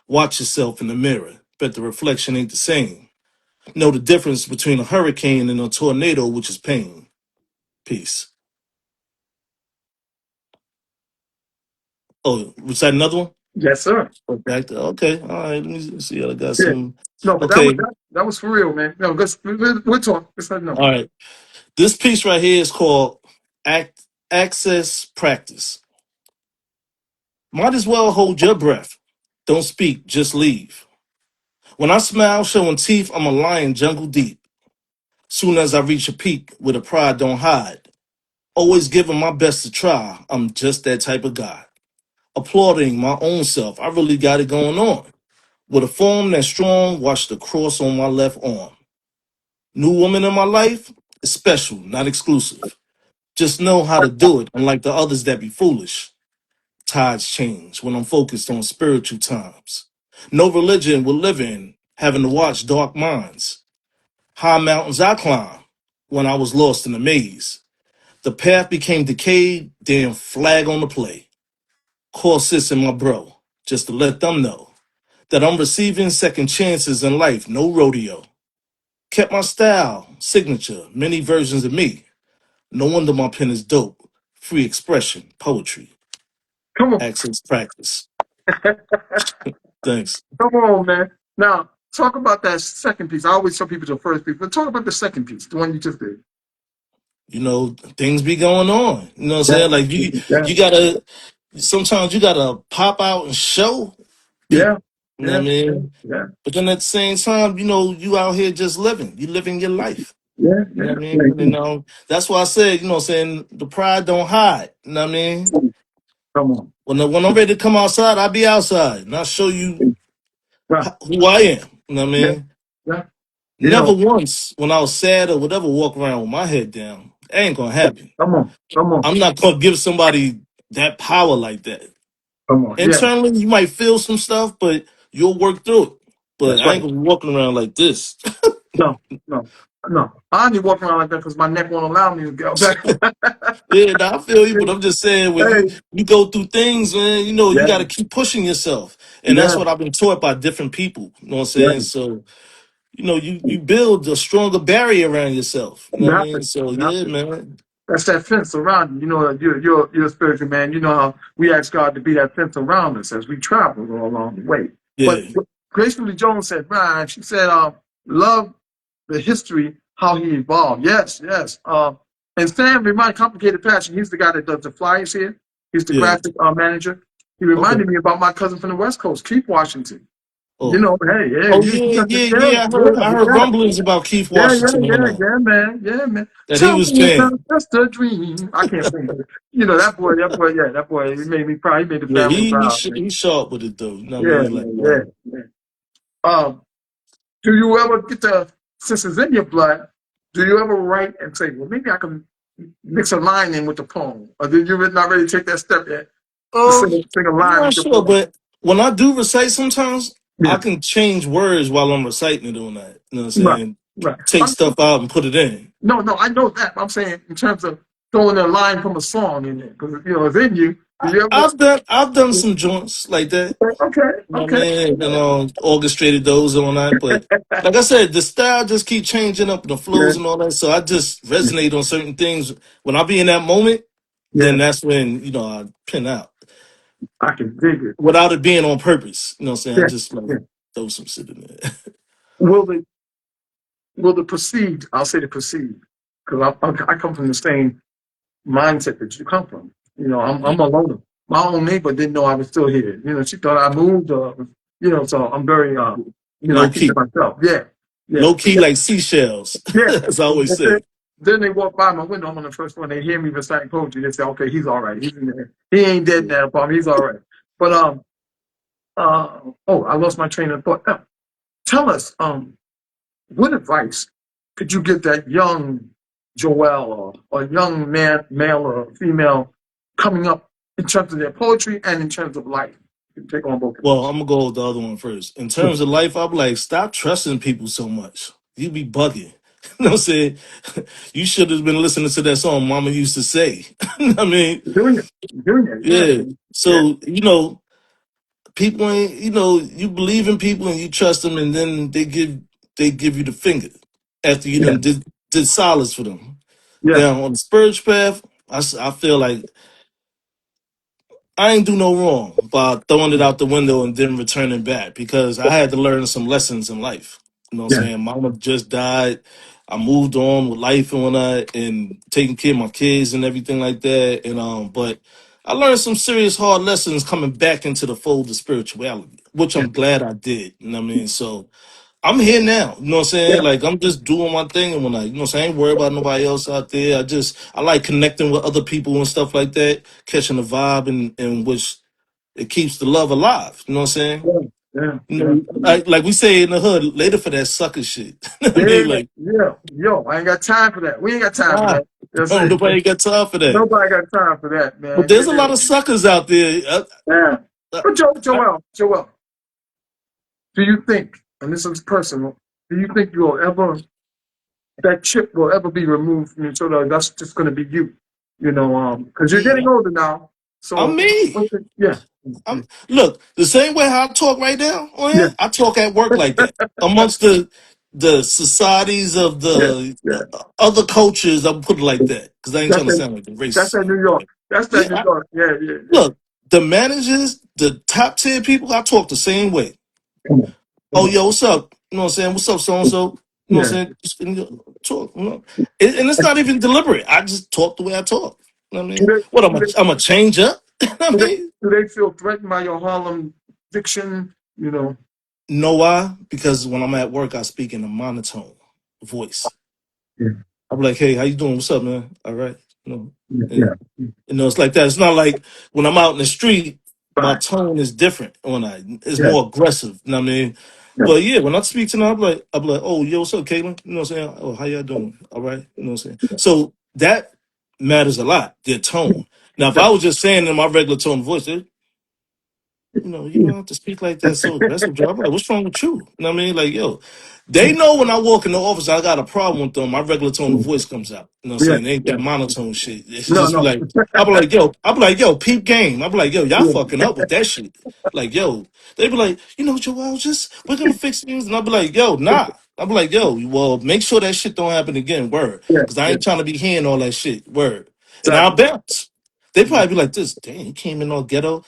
Watch yourself in the mirror, bet the reflection ain't the same. Know the difference between a hurricane and a tornado, which is pain. Peace. Oh, was that another one? Yes, sir. Okay, all right. Let me see. I got Yeah. some. No, but that was Okay, that was for real, man. No, we'll talk. Let's let know. all right. This piece right here is called Access Practice. Might as well hold your breath. Don't speak, just leave. When I smile, showing teeth, I'm a lion jungle deep. Soon as I reach a peak with a pride don't hide. Always giving my best to try. I'm just that type of guy. Applauding my own self. I really got it going on. With a form that's strong, watch the cross on my left arm. New woman in my life is special, not exclusive. Just know how to do it, unlike the others that be foolish. Tides change when I'm focused on spiritual times. No religion will live in, having to watch dark minds. High mountains I climb when I was lost in the maze. The path became decayed, damn flag on the play. Call sis and my bro, just to let them know that I'm receiving second chances in life, no rodeo. Kept my style, signature, many versions of me. No wonder my pen is dope. Free expression, poetry, Come on. access practice. Thanks. Come on, man. Now, talk about that second piece. I always tell people the first piece, but talk about the second piece, the one you just did. You know, things be going on. You know what I'm Yeah, saying? Like yeah, you gotta sometimes you gotta pop out and show yeah, people. You know what yeah, I mean? yeah, But then at the same time, you know, you out here just living. You living your life. yeah, You know yeah. what I mean? And Yeah. that's why I said, you know what I'm saying, the pride don't hide. You know what I mean? Come on. When I'm ready to come outside, I'll be outside and I'll show you Right. who I am. You know what I Yeah, mean? yeah. You Never know, once when I was sad or whatever walk around with my head down. It ain't gonna happen. come on, come on, I'm not gonna give somebody that power like that. come on. Yeah, Internally, you might feel some stuff, but you'll work through it. But that's I right. ain't gonna be walking around like this. No, no, no. I only walk around like that because my neck won't allow me to go back. Yeah, nah, I feel you, but I'm just saying when Hey, you go through things, man, you know, you yeah, got to keep pushing yourself, and that's yeah, what I've been taught by different people. You know what I'm yeah. saying? So you know, you build a stronger barrier around yourself. You know You what I have mean? to, So you have yeah, to. man. That's that fence around you. You know, you're a spiritual man. You know how we ask God to be that fence around us as we travel along the way. But Yeah, Gracefully Jones said, Brian, she said, love the history, how he evolved. Yes, yes. And Sam reminded Complicated Passion. He's the guy that does the flyers here. He's the yeah. graphic manager. He Okay. reminded me about my cousin from the West Coast, Keith Washington. You Oh, know, hey, hey, oh you yeah, got to, yeah, yeah, yeah. I heard yeah, rumblings about Keith yeah, yeah, Washington yeah, on yeah, man, yeah, man. that he Tell was me it's paying. just a dream. I can't sing, but you know that boy, he made me proud. He made the Yeah, family proud, man. he's sharp with it though. You know what I Yeah, mean? Like man, yeah, yeah. Um, do you ever get the since it's in your blood? Do you ever write and say, well, maybe I can mix a line in with the poem, or did you not ready to take that step yet to sing a I'm line not with the sure, poem? but when I do recite, sometimes I Yeah, can change words while I'm reciting it on that. You know what I'm right, saying? right. Take stuff out and put it in. No, no, I know that. I'm saying in terms of throwing a line from a song in there, because you know it's in you. Do you ever? I've done some joints like that. Okay, You know what I okay. mean? And orchestrated those and all that. But like I said, the style just keep changing up, the Yeah, flows and all that. So I just resonate on certain things. When I be in that moment, then yeah, that's when, you know, I pin out. I can dig it. Without it being on purpose. You know what I'm saying? I Yeah, just like yeah. throw some shit in there. Will the will the perceived? I'll say the perceived, because I come from the same mindset that you come from. You know, Yeah. I'm a loner. My own neighbor didn't know I was still here. You know, she thought I moved. You know, so I'm very I Low keep to key. myself. Yeah, yeah, Low key like seashells, yeah. as I always And then, say. then they walk by my window. I'm on the first one. They hear me reciting poetry. They say, "Okay, he's all right. He's in there. He ain't dead now, Palm. He's all right." But oh, I lost my train of thought. Tell us, what advice could you give that young Joel or young man, male or female, coming up in terms of their poetry and in terms of life? You can take on both of Well, those. I'm gonna go with the other one first. In terms of life, I'm like, stop trusting people so much. You be bugging. You know what I'm saying? You should have been listening to that song Mama used to say. You know what I mean? Doing it, doing it, yeah, Yeah. yeah, So, you know, people ain't, you know, you believe in people and you trust them, and then they give you the finger after you yeah, did solids for them. yeah, Now on the spiritual path, I feel like I ain't do no wrong by throwing it out the window and then returning back, because I had to learn some lessons in life. You know what I'm yeah, saying? Mama just died. I moved on with life and whatnot and taking care of my kids and everything like that. And but I learned some serious hard lessons coming back into the fold of spirituality, which yeah, I'm glad I did. You know what I mean? So I'm here now. You know what I'm saying? yeah, Like I'm just doing my thing and when you know what I'm saying, I ain't worried about nobody else out there. I like connecting with other people and stuff like that, catching the vibe and which it keeps the love alive. You know what I'm saying? yeah, yeah, You yeah. know, like we say in the hood, later for that sucker shit. You know what I Yeah, mean? Like, yeah. Yo, I ain't got time for that. We ain't got time for nah, that. That's no, it. nobody got time for that. Nobody got time for that, But man. there's a lot Yeah, of suckers out there. yeah. Uh, But I, Joel, do you think, and this is personal, do you think you'll ever, that chip will ever be removed from you so that that's just going to be you? You know, because you're getting older now. I'm So, me. yeah, Look, the same way how I talk right now on yeah, here, I talk at work like that. Amongst the societies of yeah, the yeah. other cultures, I'm put it like that because I ain't That's trying to that, sound like a that's racist that or New nothing. York. But That's that New yeah, York. Yeah, yeah, yeah. look, the managers, the top tier people, I talk the same way. Come on, come Oh, on. yo, what's up? You know what I'm saying? What's up, so and so? You know what Yeah. I'm saying? Just, talk. And it's not even deliberate. I just talk the way I talk. You know what I Do mean? they, What do they, I'm a change up. You know what do I they, mean? do they feel threatened by your Harlem diction? You know. Know why? Because when I'm at work, I speak in a monotone voice. Yeah. I'm like, hey, how you doing? What's up, man? All right. You know, Yeah. and, Yeah. it's like that. It's not like when I'm out in the street, my Right. tone is different. When it's Yeah. more aggressive. You know what I mean? Yeah. But yeah, when I speak to them, I'm like, oh, yo, what's up, Caitlin? You know what I'm saying? Oh, how y'all doing? All right. You know what I'm saying? So that matters a lot, their tone. Now, if Yeah. I was just saying in my regular tone of voice, you don't have to speak like that so aggressive, Joe. I'm like, what's wrong with you? You know what I mean? Like, yo, they know when I walk in the office, I got a problem with them. My regular tone of voice comes out. You know what I'm Yeah. saying? It ain't Yeah. that monotone shit. It's No. just be No. like, yo, peep game. I'll be like, yo, y'all Yeah. fucking up with that shit. Like, yo, they be like, Joel, we're gonna fix things. And I'll be like, yo, nah. I'll be like, yo, well, make sure that shit don't happen again, word. Yeah. Because I Yeah. ain't trying to be hearing all that shit, word. And I'll Exactly. bounce. They probably be like this, damn, he came in all ghetto.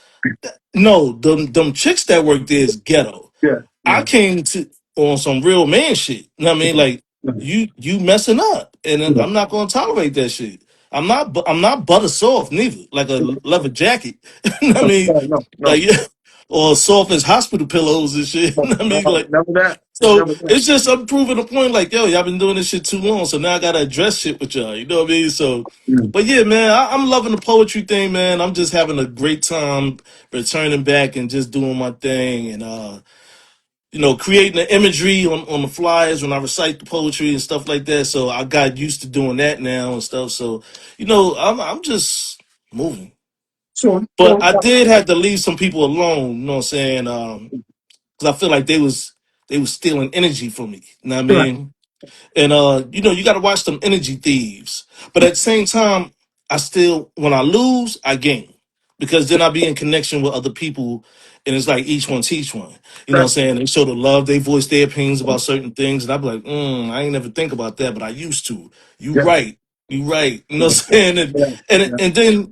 No, them chicks that work there is ghetto. Yeah. I Yeah. came to on some real man shit. You know what I mean? Like you messing up, and Yeah. I'm not gonna tolerate that shit. I'm not butter soft neither, like a leather jacket. You know what I mean? No. No. Like No. or soft as hospital pillows and shit. You No. know what I mean? No. Like Never that. so Never that. it's just I'm proving a point. Like yo, y'all been doing this shit too long, so now I gotta address shit with y'all. You know what I mean? So. Mm. But yeah, man, I'm loving the poetry thing, man. I'm just having a great time returning back and just doing my thing and creating the imagery on the flyers when I recite the poetry and stuff like that. So I got used to doing that now and stuff. So, I'm just moving. So. But So. I did have to leave some people alone, you know what I'm saying? Because I feel like they was stealing energy from me. You know what I Right. mean? And you got to watch them energy thieves. But at the same time, I still, when I lose, I gain because then I be in connection with other people, and it's like each one teach one. You know what I'm Exactly. saying? They show the love, they voice their opinions about certain things, and I be like, I ain't never think about that, but I used to. You Yeah. right, you right. You know what I'm saying? And Yeah. and Yeah. and then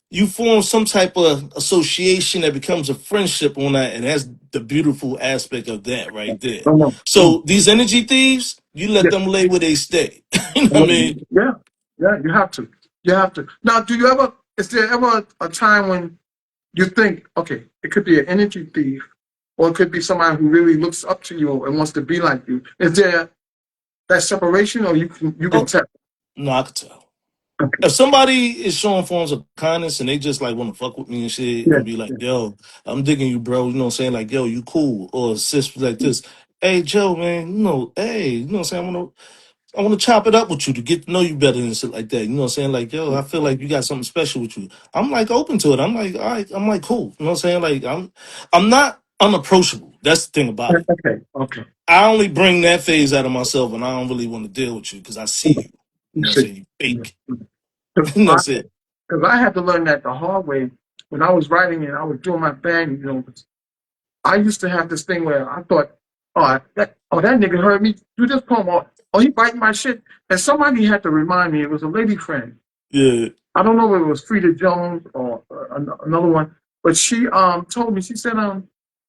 you form some type of association that becomes a friendship on that, and that's the beautiful aspect of that right there. No. No. No. So these energy thieves, you let Yeah. them lay where they stay. You know what I Yeah. mean? Yeah. Yeah. You have to. You have to. Now, do you ever? Is there ever a time when you think, okay, it could be an energy thief, or it could be somebody who really looks up to you and wants to be like you? Is there that separation, or you can Oh tell? no, I could tell. Okay. If somebody is showing forms of kindness and they just like want to fuck with me and shit Yeah. and be like, yo, I'm digging you, bro. You know what I'm saying? Like, yo, you cool. Or sis like this. Hey, Joe, man, hey, you know what I'm saying? I want to chop it up with you to get to know you better and shit like that. You know what I'm saying? Like, yo, I feel like you got something special with you. I'm like open to it. I'm like, all right, I'm like cool. You know what I'm saying? Like, I'm not unapproachable. That's the thing about it. Okay. Okay. I only bring that phase out of myself when I don't really want to deal with you because I see you. You You know what I'm see. saying? You fake. Because You know what I'm I, saying? 'cause I had to learn that the hard way when I was writing and I was doing my thing. I used to have this thing where I thought, that nigga heard me do this poem, or he biting my shit. And somebody had to remind me. It was a lady friend. Yeah, I don't know if it was Frida Jones or another one, but she told me. She said,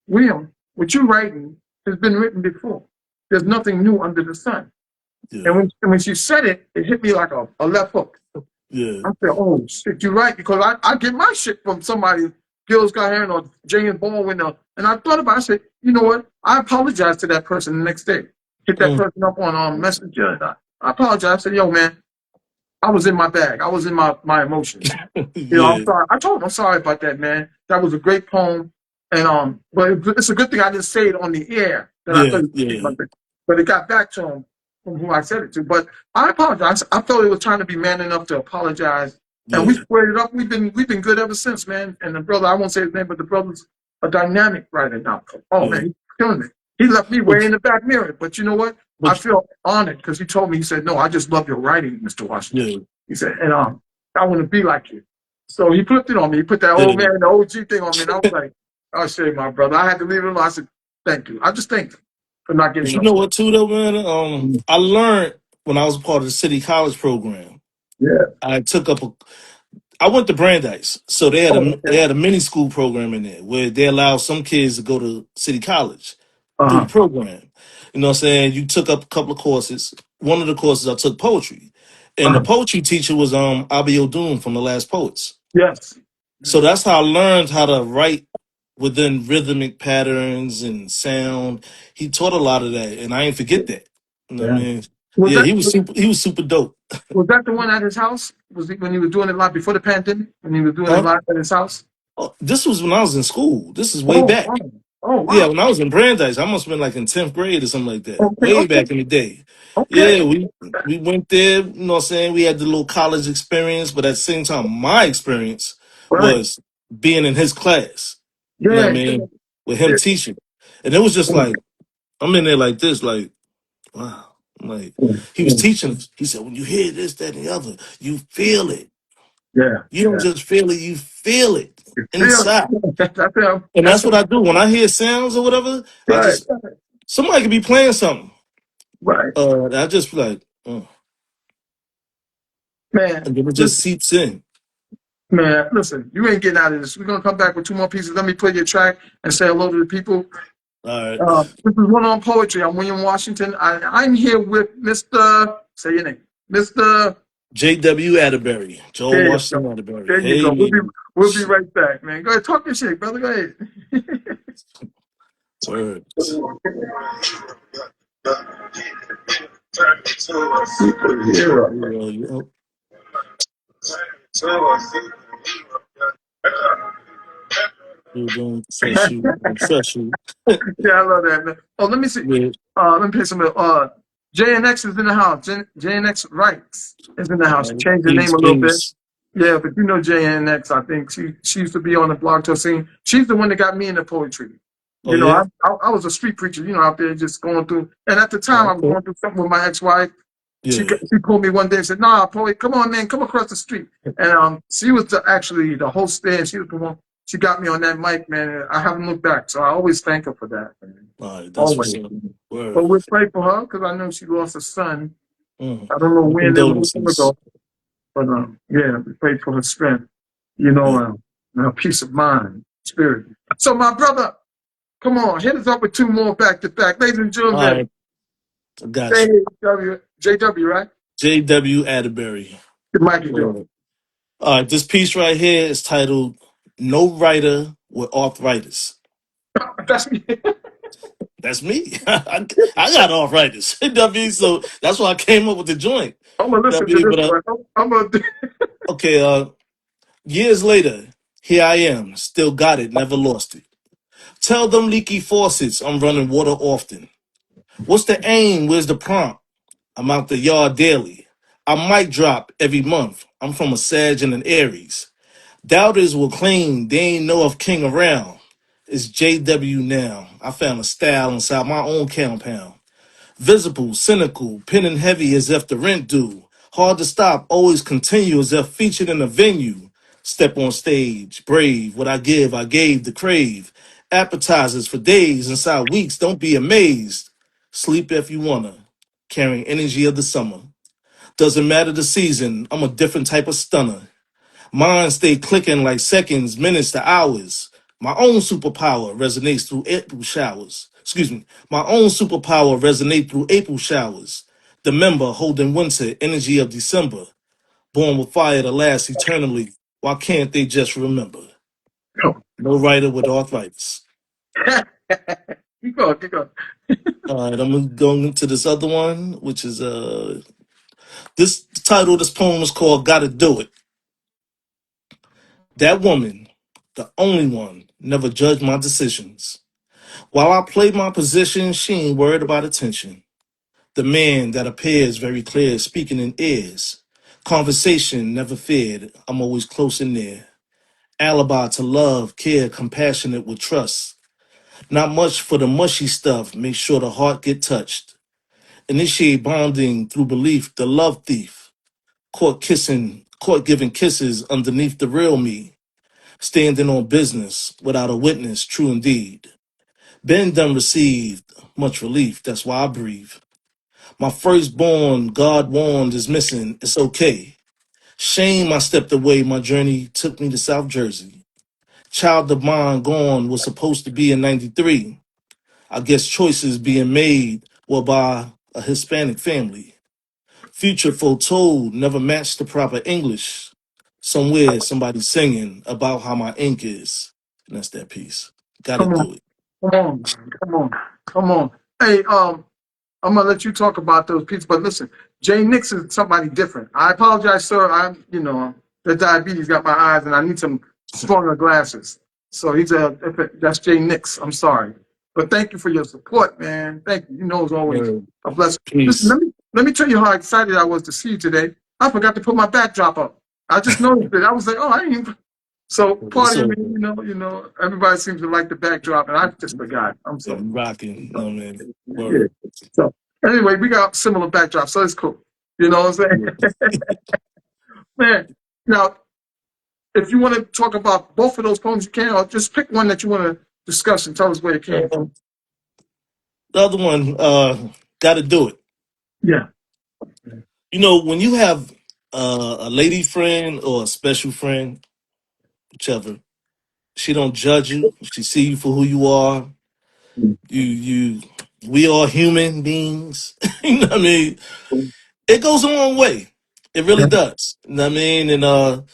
William, what you writing has been written before. There's nothing new under the sun. yeah, And when she said it, it hit me like a left hook. yeah, I said, oh shit, you're right, because I get my shit from somebody, Gil Scott-Heron or James Baldwin, and I thought about it. I said, you know what? I apologized to that person the next day. Hit that mm, person up on Messenger, and I apologized. I said, yo, man, I was in my bag. I was in my emotions. I'm yeah, sorry. I told him I'm sorry about that, man. That was a great poem, and but it's a good thing I didn't say it on the air. That I yeah, thought, yeah, but it got back to him from who I said it to. But I apologize. I felt it was trying to be man enough to apologize, and we yeah. squared it up. We've been good ever since, man. And the brother, I won't say his name, but the brother's a dynamic writer now. Oh man, Yeah. he's killing it. He left me way But in the back mirror, but you know what? I but feel honored because he told me. He said, "No, I just love your writing, Mr. Washington." yeah, He said, and I want to be like you. So he flipped it on me. He put that old yeah. man, the OG thing on me, and I was like, "I'll show you, my brother." I had to leave him alone. I said, "Thank you." I just thanked him for not But getting you up. know what too though, man? Mm. I learned when I was a part of the city college program. Yeah. I took up a I went to Brandeis, so they had Oh, a okay. they had a mini school program in there where they allowed some kids to go to city college. through the Uh-huh. program. You know what I'm saying? You took up a couple of courses. One of the courses I took poetry. And the Uh-huh. poetry teacher was Abi O'Doon from The Last Poets. Yes. So that's how I learned how to write within rhythmic patterns and sound. He taught a lot of that, and I ain't forget that. You know what I Yeah. mean? Was Yeah, that he was super dope. was that the one at his house? Was it when he was doing it live before the pandemic? When he was doing it Huh? live at his house? Oh, this was when I was in school. This is way Oh, back. wow. Oh, Yeah, wow. when I was in Brandeis, I must have been like in 10th grade or something like that. Okay, Way okay, back in the day. okay. Yeah, we went there, you know what I'm saying? We had the little college experience, but at the same time, my experience Right. was being in his class. You know what I Yeah, mean? With him yeah, teaching. And it was just yeah, like, I'm in there like this, like, wow. I'm like, he was yeah, teaching us. He said, when you hear this, that, and the other, you feel it. yeah, You don't yeah. just feel it, you feel it You feel inside. that's him. And That's that's him. what I do. When I hear sounds or whatever, I Right, just, somebody could be playing something. right. I just feel like, Man, and then it just listen, seeps in. man, listen, you ain't getting out of this. We're gonna come back with two more pieces. Let me play your track and say hello to the people. All right. This is One on Poetry. I'm William Washington. I'm here with Mr. Say your name. Mr. J.W. Atterbury, Joel There you Washington go. Atterbury. There you go. Hey, We'll be shit, right back, man. Go ahead, talk your shit, brother. Go ahead. words. Superhero. You you doing fresh you. Yeah, I love that, man. Oh, let me see. Yeah, Let me play some. JNX is in the house. JNX Rights is in the house. She changed the name peace, a little bit. peace. Yeah, but you know JNX. I think she used to be on the blog tour scene. She's the one that got me into poetry. Oh You know, yeah. I was a street preacher. You know, out there just going through. And at the time, Oh, I was okay. going through something with my ex-wife. Yeah. She pulled me one day and said, "Nah, poet, come on, man, come across the street." And she was actually the host there. And she was the one. She got me on that mic, man. And I haven't looked back, so I always thank her for that, man. All right, that's what's Always. up. But Word. we'll pray for her because I know she lost a son. Mm. I don't know My when, it was a long condolences. ago, but yeah, we pray for her strength, you know, Yeah. and her peace of mind, spirit. So, my brother, come on, hit us up with two more back to back. Ladies and All gentlemen, right, I got you. JW, right? J.W. Atterbury. The mic is yours. Word. All right, this piece right here is titled "No Writer with Arthritis." That's me. That's me. I got arthritis. You know what I mean? So that's why I came up with the joint. I'm going to You know what listen I to mean? this But one. I'm going to. okay, years later, here I am, still got it, never lost it. Tell them leaky faucets I'm running water often. What's the aim? Where's the prompt? I'm out the yard daily. I might drop every month. I'm from a Sag and an Aries. Doubters will claim they ain't know of King around. It's JW now. I found a style inside my own compound. Visible, cynical, penning heavy as if the rent due. Hard to stop, always continue as if featured in a venue. Step on stage, brave. What I give, I gave the crave. Appetizers for days, inside weeks, don't be amazed. Sleep if you wanna. Carrying energy of the summer. Doesn't matter the season, I'm a different type of stunner. Mine stay clicking like seconds, minutes to hours. My own superpower resonates through April showers. Excuse me. My own superpower resonates through April showers. The member holding winter, energy of December. Born with fire to last eternally. Why can't they just remember? No writer with arthritis. Keep going, keep going. All right, I'm going into this other one, which is this title of this poem is called "Gotta Do It." That woman, the only one, never judged my decisions. While I play my position, she ain't worried about attention. The man that appears very clear, speaking in ears. Conversation never feared, I'm always close and near. Alibi to love, care, compassionate with trust. Not much for the mushy stuff, make sure the heart get touched. Initiate bonding through belief, the love thief. Caught giving kisses underneath the real me. Standing on business without a witness, true indeed. Been done received much relief, that's why I breathe. My firstborn, God warned, is missing, it's okay. Shame I stepped away, my journey took me to South Jersey. Child of mine gone was supposed to be in 93. I guess choices being made were by a Hispanic family. Future foretold never matched the proper English. Somewhere somebody's singing about how my ink is. And that's that piece. Gotta Come on, do it. come on, come on, come on. Hey, I'm gonna let you talk about those pieces, but listen, Jay Nix is somebody different. I apologize, sir. The diabetes got my eyes, and I need some stronger glasses. So that's Jay Nix. I'm sorry, but thank you for your support, man. Thank you. You know, it's always Word. a blessing. Listen, Peace. let me tell you how excited I was to see you today. I forgot to put my backdrop up. I just noticed it. I was like, oh, I didn't even. So It's part of all me, good. everybody seems to like the backdrop, and I just forgot. I'm Yeah, sorry. you rocking. No man. Yeah. Word. So anyway, we got similar backdrops, so it's cool. You know what I'm saying? Man, now if you want to talk about both of those poems, you can, or just pick one that you want to discuss and tell us where it came from. The other one, gotta do it. Yeah. You know, when you have a lady friend or a special friend, whichever, she don't judge you. She see you for who you are. You we are human beings. You know what I mean? It goes a long way. It really Yeah. does. You know what I mean? And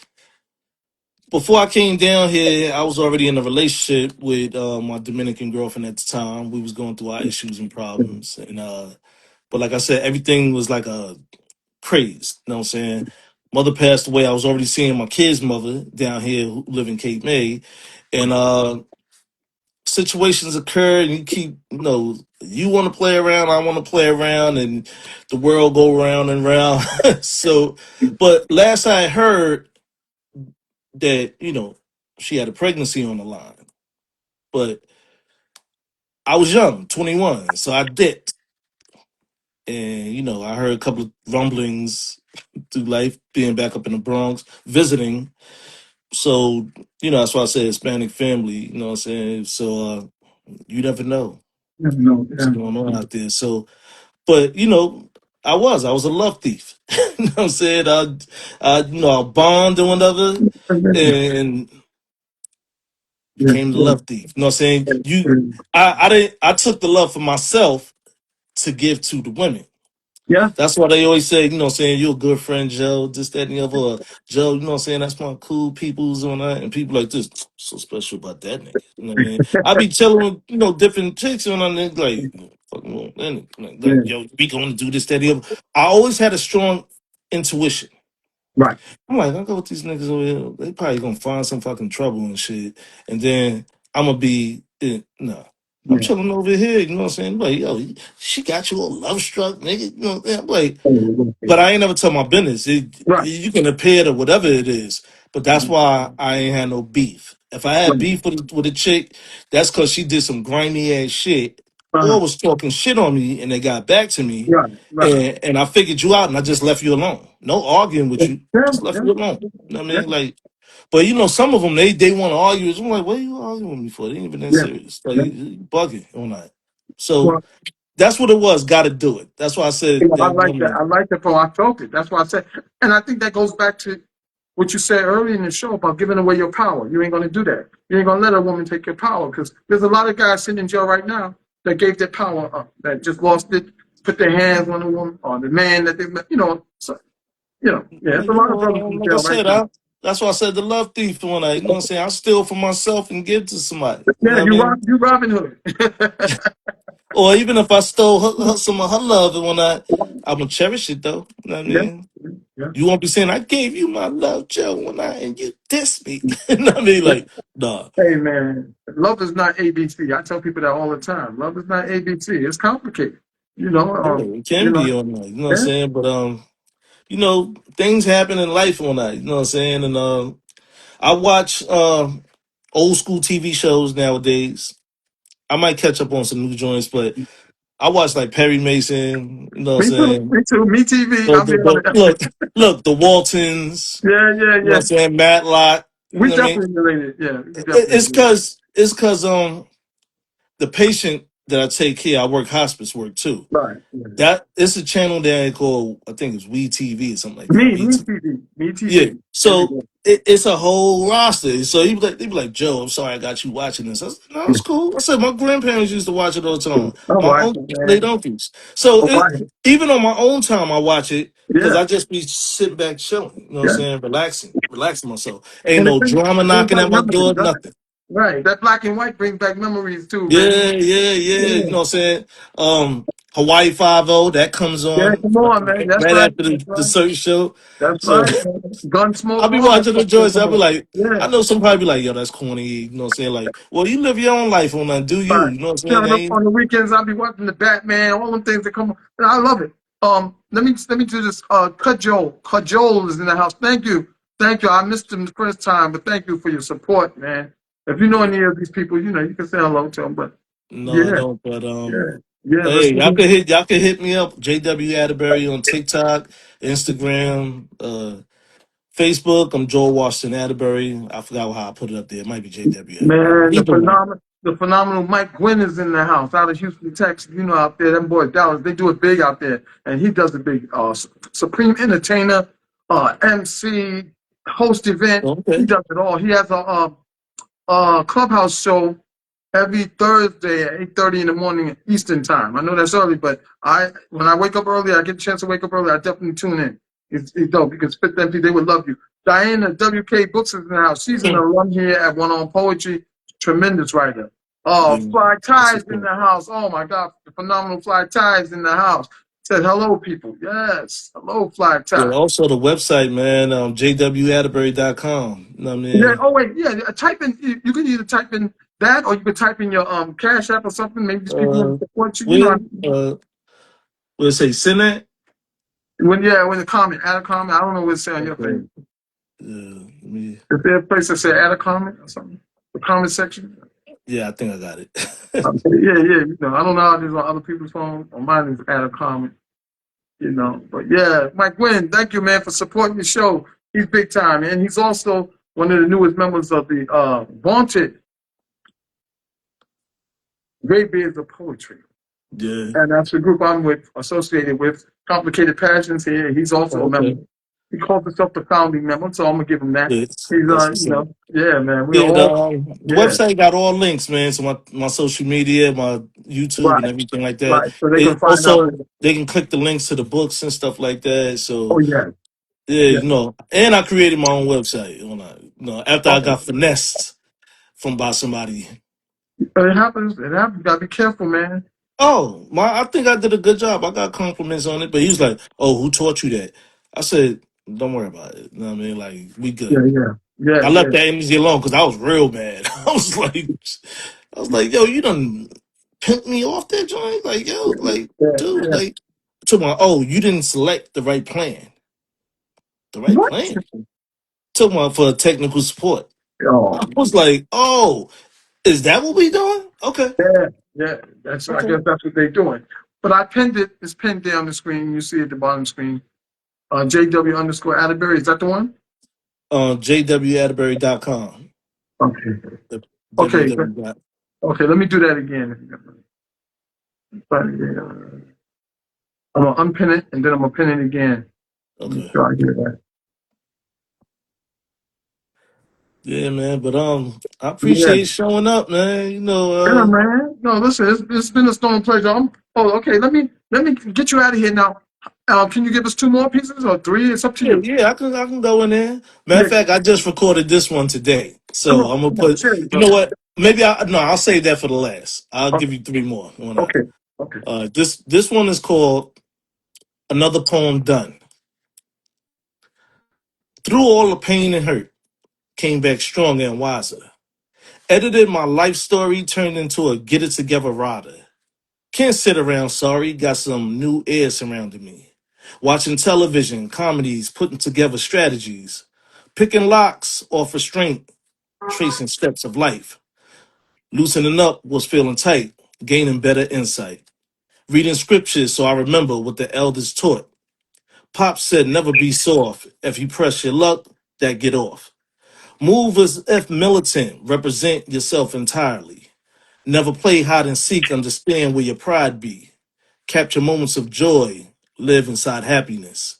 before I came down here, I was already in a relationship with my Dominican girlfriend at the time. We was going through our issues and problems. And but like I said, everything was like a craze. You know what I'm saying? Mother passed away. I was already seeing my kid's mother down here who live in Cape May. And situations occur and you keep, you want to play around, I want to play around, and the world go round and round. So, but last I heard that, she had a pregnancy on the line. But I was young, 21, so I dipped. And, I heard a couple of rumblings through life, being back up in the Bronx, visiting. So, that's why I said Hispanic family, you know what I'm saying? So, you never know No, what's yeah. going on out there. So, but I was a love thief. You know what I'm saying? I bond and whatever, and Yeah. became the love thief. You know what I'm saying? I took the love for myself to give to the women. Yeah. That's why they always say, saying you're a good friend, Joe, this, that, and the other. Or, Joe, saying that's my cool peoples and that. And people like this, so special about that nigga. You know what I mean? I be telling them, different chicks and I'm like, fucking, Yeah. yo, we gonna do this, that, and the other. I always had a strong intuition. Right. I'm like, I go with these niggas over here. They probably gonna find some fucking trouble and shit. And then I'm gonna be, no. I'm Yeah. chilling over here, you know what I'm saying? Like, yo, she got you all love struck, nigga. You know what I'm saying? I'm like, but I ain't never tell my business. Right. You can appear to whatever it is, but that's why I ain't had no beef. If I had Right. beef with a chick, that's because she did some grimy ass shit Uh-huh. or was talking shit on me and they got back to me Right. Right. and I figured you out and I just left you alone. No arguing with Yeah. you, Yeah. just left Yeah. you alone. You know what I Yeah. mean? Like, but some of them they want to argue. I'm like, what are you arguing with me for? They ain't even that Yeah. serious. Like, Yeah. you bugging or not? So Well, that's what it was. Got to do it. That's why I said I that like that. I woman. like that, Paul. I felt it. That's why I said, and I think that goes back to what you said earlier in the show about giving away your power. You ain't going to do that. You ain't going to let a woman take your power because there's a lot of guys sitting in jail right now that gave their power up, that just lost it, put their hands on the woman or the man that they, so, yeah, Well, there's a lot of brothers in like I jail right said, now. that's why I said the love thief when you know what I'm saying? I steal from myself and give to somebody. You Yeah, know what I mean? you Robin Hood. Or even if I stole some of her love and I'm gonna cherish it though. You know what I Yeah, mean? yeah. You won't be saying I gave you my love, Joe, and you diss me. You know what I mean? Like, nah. Hey man, love is not ABC. I tell people that all the time. Love is not ABC. It's complicated. You know, Yeah, um, it you can know, be on that. You know what I'm yeah. saying? But things happen in life on that. You know what I'm saying? And I watch old school TV shows nowadays. I might catch up on some new joints, but I watch like Perry Mason, you know what I'm Me too. saying? Me too. Me TV. I'll be on The it. look, the Waltons, Yeah, yeah, you know what yeah. I'm saying? Matlock, you We know what I mean? definitely related. Yeah, we It's definitely related. cause the patient that I take care. I work hospice work too. Right. Yeah. That it's a channel there called, I think it's We TV or something like that. Me VT. TV, me Yeah. TV. There we So go. it's a whole roster. So they be like, Joe, I'm sorry I got you watching this. I said, no, it's cool. I said my grandparents used to watch it all the time. All My right, uncle, late man. uncles. So All right. even on my own time, I watch it because Yeah. I just be sitting back chilling. You know what I'm Yeah. saying? Relaxing myself. Ain't And no drama it brings knocking back at my memories, door, doesn't it? nothing. Right. That black and white brings back memories too, man. Yeah. You Yeah. know what I'm saying? Hawaii 5 that comes Yeah, on come on, man. That's right right. after That's the right. certain show. That's So right, man. I'll Gunsmoke, be all that watching the stuff goes joints. I'll be on. like, Yeah. I know somebody be like, yo, that's corny. You know what I'm saying? Like, well, you live your own life on that. Do you? Right. You know what I'm saying? Shut I up ain't on the weekends. I'll be watching the Batman, all them things that come on. I love it. Let me do this. Cajole. Cajole is in the house. Thank you. Thank you. I missed him the first time, but thank you for your support, man. If you know any of these people, you can say hello to them. But no, I yeah, don't. But yeah, yeah. Let's hey, do y'all can hit me up. JW Atterbury on TikTok, Instagram, Facebook. I'm Joel Washington Atterbury. I forgot how I put it up there. It might be JW Atterbury. Man, Either one. the phenomenal Mike Gwynn is in the house out of Houston, Texas. Out there, them boys Dallas, they do it big out there, and he does it big. Supreme entertainer, MC, host event. He Okay. does it all. He has a clubhouse show every Thursday at 8:30 in the morning Eastern time. I know that's early, but when I wake up early, I get a chance to wake up early. I definitely tune in. It's dope. You can spit them. They would love you. Diana WK Books is in the house. She's an alum here at One on Poetry. Tremendous writer. Yeah, Fly that's Ties what's in up. the house. Oh my God, the phenomenal Fly Ties in the house. Said hello, people. Yes, hello, Fly Yeah, Ties. also the website, man, jwatterbury.com. You know what I Yeah. mean? Oh wait. Yeah. Type in. You can either type in that, or you could type in your Cash App or something. Maybe these people want Uh, to support you. where, what it say, send that? When the comment, add a comment. I don't know what it say on your Okay. page. Let me, Is there a place that say add a comment or something? The comment section. yeah, I think I got it. Yeah. I don't know how it is on other people's phone. On mine is add a comment. But yeah, Mike Gwynn, thank you, man, for supporting the show. He's big time, and he's also one of the newest members of the vaunted Graybeards of Poetry. Yeah. And that's the group I'm associated with. Complicated Passions here. He's also a member. Okay. He calls himself the founding member, so I'm gonna give him that. It's, He's that's what's up. yeah, man. We Yeah, all the yeah, website got all links, man. So my social media, my YouTube, and right, everything like that. right. So they can It find out. also they can click the links to the books and stuff like that. Oh So yeah, yeah, yeah. and I created my own website. After I Oh, got finessed from by somebody. but it happens. It happens. You gotta be careful, man. Oh, I think I did a good job. I got compliments on it, but he was like, "Oh, who taught you that?" I said, "Don't worry about it." You know what I mean? Like, we Yeah, good. yeah, yeah, I yeah, left that energy alone because I was real mad. I was like, "Yo, you done pimp me off that joint?" Like, yo, like, yeah, dude, yeah. like, to my, oh, you didn't select the right plan. The right What? plan. Took my for technical support. I Oh, was like, oh, is that what we doing? Okay, yeah, yeah. I okay. guess that's what they're doing. But I pinned it. It's pinned there on the screen. You see it at the bottom screen. JW underscore Atterbury. Is that the one? jwatterbury.com. Okay. The Okay. www. Okay. Let me do that again. I'm gonna unpin it and then I'm gonna pin it again. Make Okay. sure I get that. Yeah, man. But I Yeah. appreciate showing up, man. Yeah, man. No, listen, it's been a stone pleasure. Okay. Let me get you out of here now. Can you give us two more pieces or three? It's up to you. yeah, I can go in there. Matter Yeah. of fact, I just recorded this one today, so I'm gonna Come on, put. share it, You know brother. what? Maybe I'll save that for the last. I'll Okay. give you three more. Why not? Okay. Okay. This one is called "Another Poem Done." Through all the pain and hurt, came back stronger and wiser. Edited my life story, turned into a get it together rider. Can't sit around sorry, got some new air surrounding me. Watching television, comedies, putting together strategies. Picking locks off restraint, tracing steps of life. Loosening up was feeling tight, gaining better insight. Reading scriptures so I remember what the elders taught. Pop said never be soft. If you press your luck, that get off. Move as if militant, represent yourself entirely. Never play hide and seek, understand where your pride be. Capture moments of joy, live inside happiness.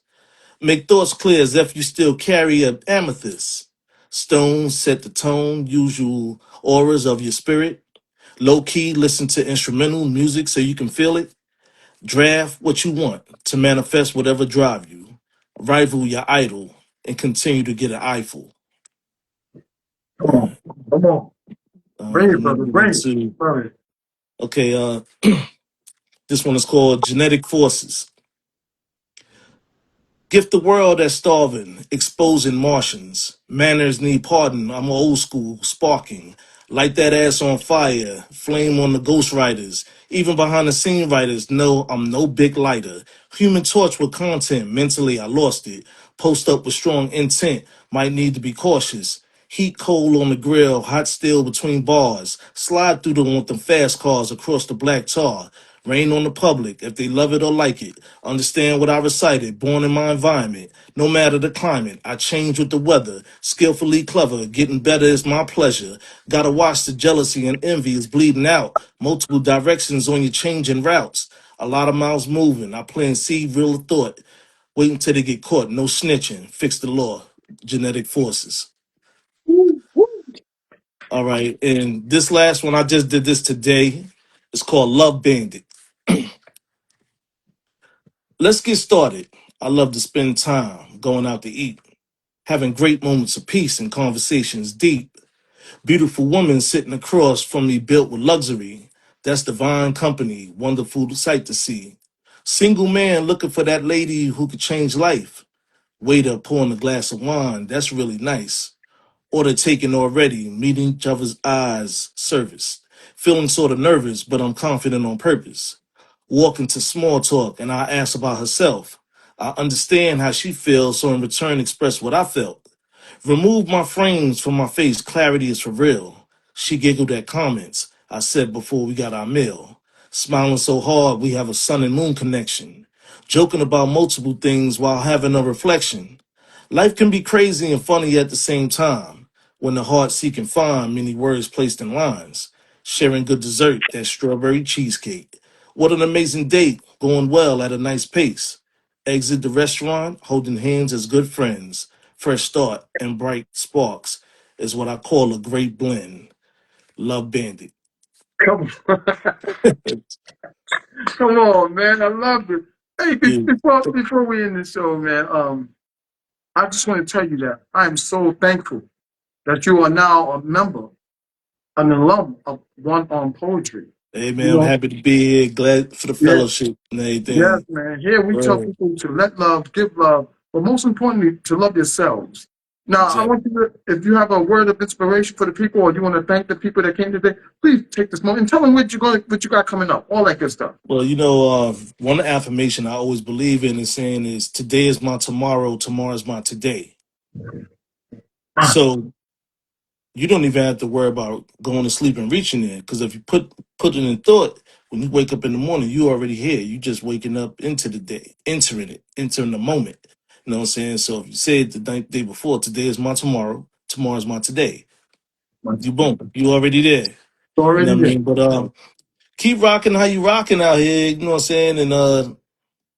Make thoughts clear as if you still carry a amethyst. Stones set the tone, usual auras of your spirit. Low key, listen to instrumental music so you can feel it. Draft what you want to manifest whatever drive you. Rival your idol and continue to get an eyeful. Come on. Come on. Bring it, I'm gonna brother. get Bring it. into Bring it. okay. This one is called Genetic Forces. Gift the world that's starving, exposing Martians. Manners need pardon. I'm old school, sparking. Light that ass on fire. Flame on the ghost writers. Even behind the scene writers know I'm no big lighter. Human torch with content. Mentally, I lost it. Post up with strong intent. Might need to be cautious. Heat coal on the grill, hot steel between bars. Slide through them with them fast cars across the black tar. Rain on the public if they love it or like it. Understand what I recited, born in my environment. No matter the climate, I change with the weather. Skillfully clever, getting better is my pleasure. Gotta watch the jealousy and envy is bleeding out. Multiple directions on your changing routes. A lot of mouths moving. I plant seed, real thought. Wait until they get caught. No snitching. Fix the law. Genetic forces. Woo, woo. All right. And this last one, I just did this today. It's called Love Bandit. Let's get started. I love to spend time going out to eat, having great moments of peace and conversations deep. Beautiful woman sitting across from me built with luxury. That's divine company, wonderful sight to see. Single man looking for that lady who could change life. Waiter pouring a glass of wine, that's really nice. Order taken already, meeting each other's eyes, service. Feeling sort of nervous, but I'm confident on purpose. Walk into small talk and I ask about herself. I understand how she feels, so in return express what I felt. Remove my frames from my face, clarity is for real. She giggled at comments I said before we got our meal. Smiling so hard we have a sun and moon connection. Joking about multiple things while having a reflection. Life can be crazy and funny at the same time. When the heart seeking find many words placed in lines. Sharing good dessert, that strawberry cheesecake. What an amazing date, going well at a nice pace. Exit the restaurant, holding hands as good friends. Fresh start and bright sparks is what I call a great blend. Love Bandit. Come on. Come on, man. I love it. Hey, You, before we end the show, man, I just want to tell you that I am so thankful that you are now a member, an alum of One on Poetry. hey You man, I'm know, happy to be here. Glad for the yeah, fellowship and yes, everything. man. Here we tell Right. people to let love, give love, but most importantly, to love yourselves. Now, I Exactly. want you to, if you have a word of inspiration for the people, or you want to thank the people that came today, please take this moment and tell them what you got coming up, all that good stuff. Well, one affirmation I always believe in is saying is today is my tomorrow, tomorrow is my today. Ah, So you don't even have to worry about going to sleep and reaching there because if you put it in thought, when you wake up in the morning, you already here. You just waking up into the day, entering the moment. You know what I'm saying? So if you say it the day before, today is my tomorrow, tomorrow is my today. You boom, you already there. You know already what I there. mean? But keep rocking how you rocking out here. You know what I'm saying? And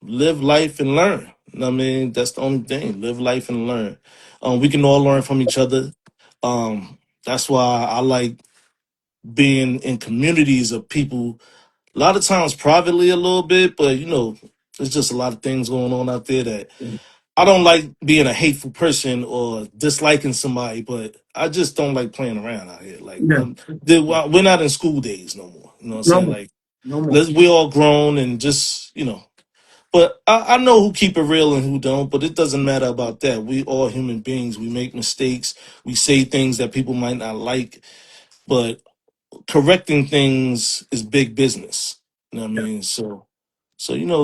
live life and learn. You know what I mean? That's the only thing. Live life and learn. We can all learn from each other. That's why I like being in communities of people, a lot of times privately a little bit, but there's just a lot of things going on out there that I don't like being a hateful person or disliking somebody, but I just don't like playing around out here. Like, Yeah, we're not in school days no more. You know what I'm no saying? more, Like, no more. we're all grown and just. But I know who keep it real and who don't, but it doesn't matter about that. We all human beings. We make mistakes. We say things that people might not like, but correcting things is big business. You know what I mean? So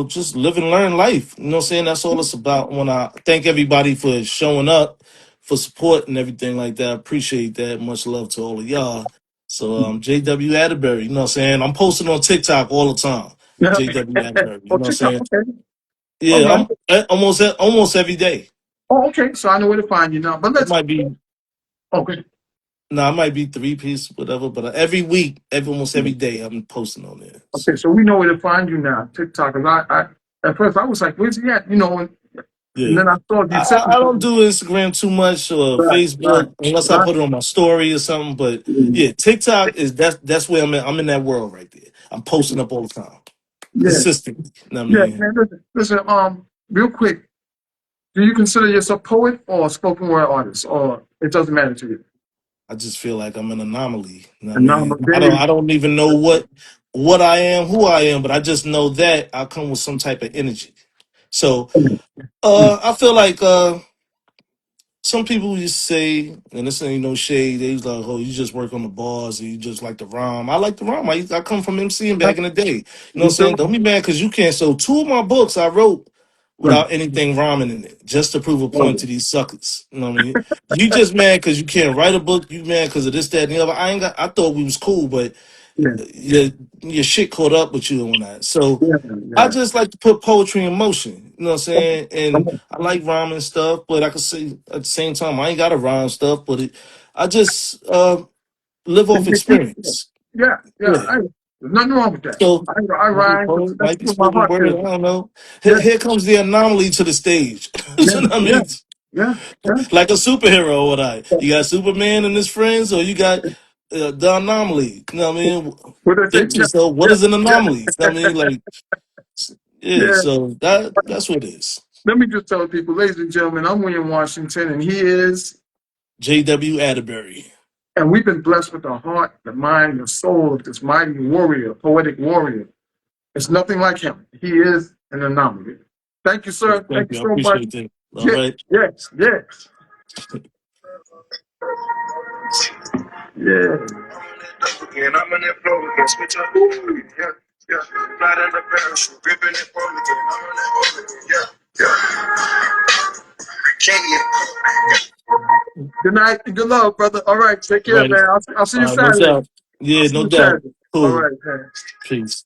just live and learn life. You know what I'm saying? That's all it's about. When I thank everybody for showing up, for support and everything like that. I appreciate that. Much love to all of y'all. So JW Atterbury, you know what I'm saying? I'm posting on TikTok all the time. Yeah. JW Atterbury, you Oh, know what I'm TikTok. saying? Okay. All Yeah, right. almost every day. Oh, okay. So I know where to find you now. But It let's. might be Okay. No, I might be 3 piece, whatever. But every week, almost every day, I'm posting on there. Okay, So so we know where to find you now, TikTok. And I at first I was like, where's he at? You know, and yeah, then I saw you sent me I don't something. do Instagram too much or Right, right, Facebook unless I right. put it on my story or something. But yeah, TikTok is that's where I'm at. I'm in that world right there. I'm posting up all the time, Yeah, consistently. You know what I yeah, mean? man. Listen, real quick, do you consider yourself a poet or a spoken word artist, or it doesn't matter to you? I just feel like I'm an anomaly. You know what I And now I'm a mean? very I don't even know what I am, who I am, but I just know that I come with some type of energy. So I feel like some people just say, and this ain't no shade, they was like, oh, you just work on the bars and you just like to rhyme. I like to rhyme. I come from MCing back in the day. You know what I'm you saying? feel Don't be mad because you can't. So two of my books I wrote right. without anything rhyming in it, just to prove a point to these suckers. You know what I mean? You just mad because you can't write a book. You mad because of this, that, and the other. I thought we was cool, but Yeah, your shit caught up with you and whatnot. So yeah, I yeah. just like to put poetry in motion. You know what I'm saying? Come And on. I like rhyming stuff, but I can say at the same time I ain't gotta rhyme stuff, but I just live off experience. Yeah, yeah. Yeah. There's nothing wrong with that. So I might be rhyme. poet, That's might be what my spoken heart word, feels. I don't know. Yeah, Here comes the anomaly to the stage. yeah, You know what I yeah, mean? yeah, yeah. Like a superhero, what I you got Superman and his friends, or you got the anomaly. You know what I mean? What they say? Think to Yeah, yourself, what yeah, is an yeah, anomaly? You know what I mean? Like, yeah, yeah. so that's what it is. Let me just tell people, ladies and gentlemen, I'm William Washington, and he is, J.W. Atterbury. and we've been blessed with the heart, the mind, the soul of this mighty warrior, poetic warrior. It's nothing like him. He is an anomaly. Thank you, Well, sir. Thank thank you you. I so much. appreciate that. All Yeah, right. yes, yes, yeah. Again, I'm in that flow again. Switch up. Ooh, yeah, yeah. Flat in the parachute, ripping it from again. I'm on that roll again. Yeah, yeah. Good night and good luck, brother. All right, take All care, right. man. I'll see All you right. No Saturday. doubt. I'll Yeah, see no you doubt. Saturday. All Cool. right, man. Peace.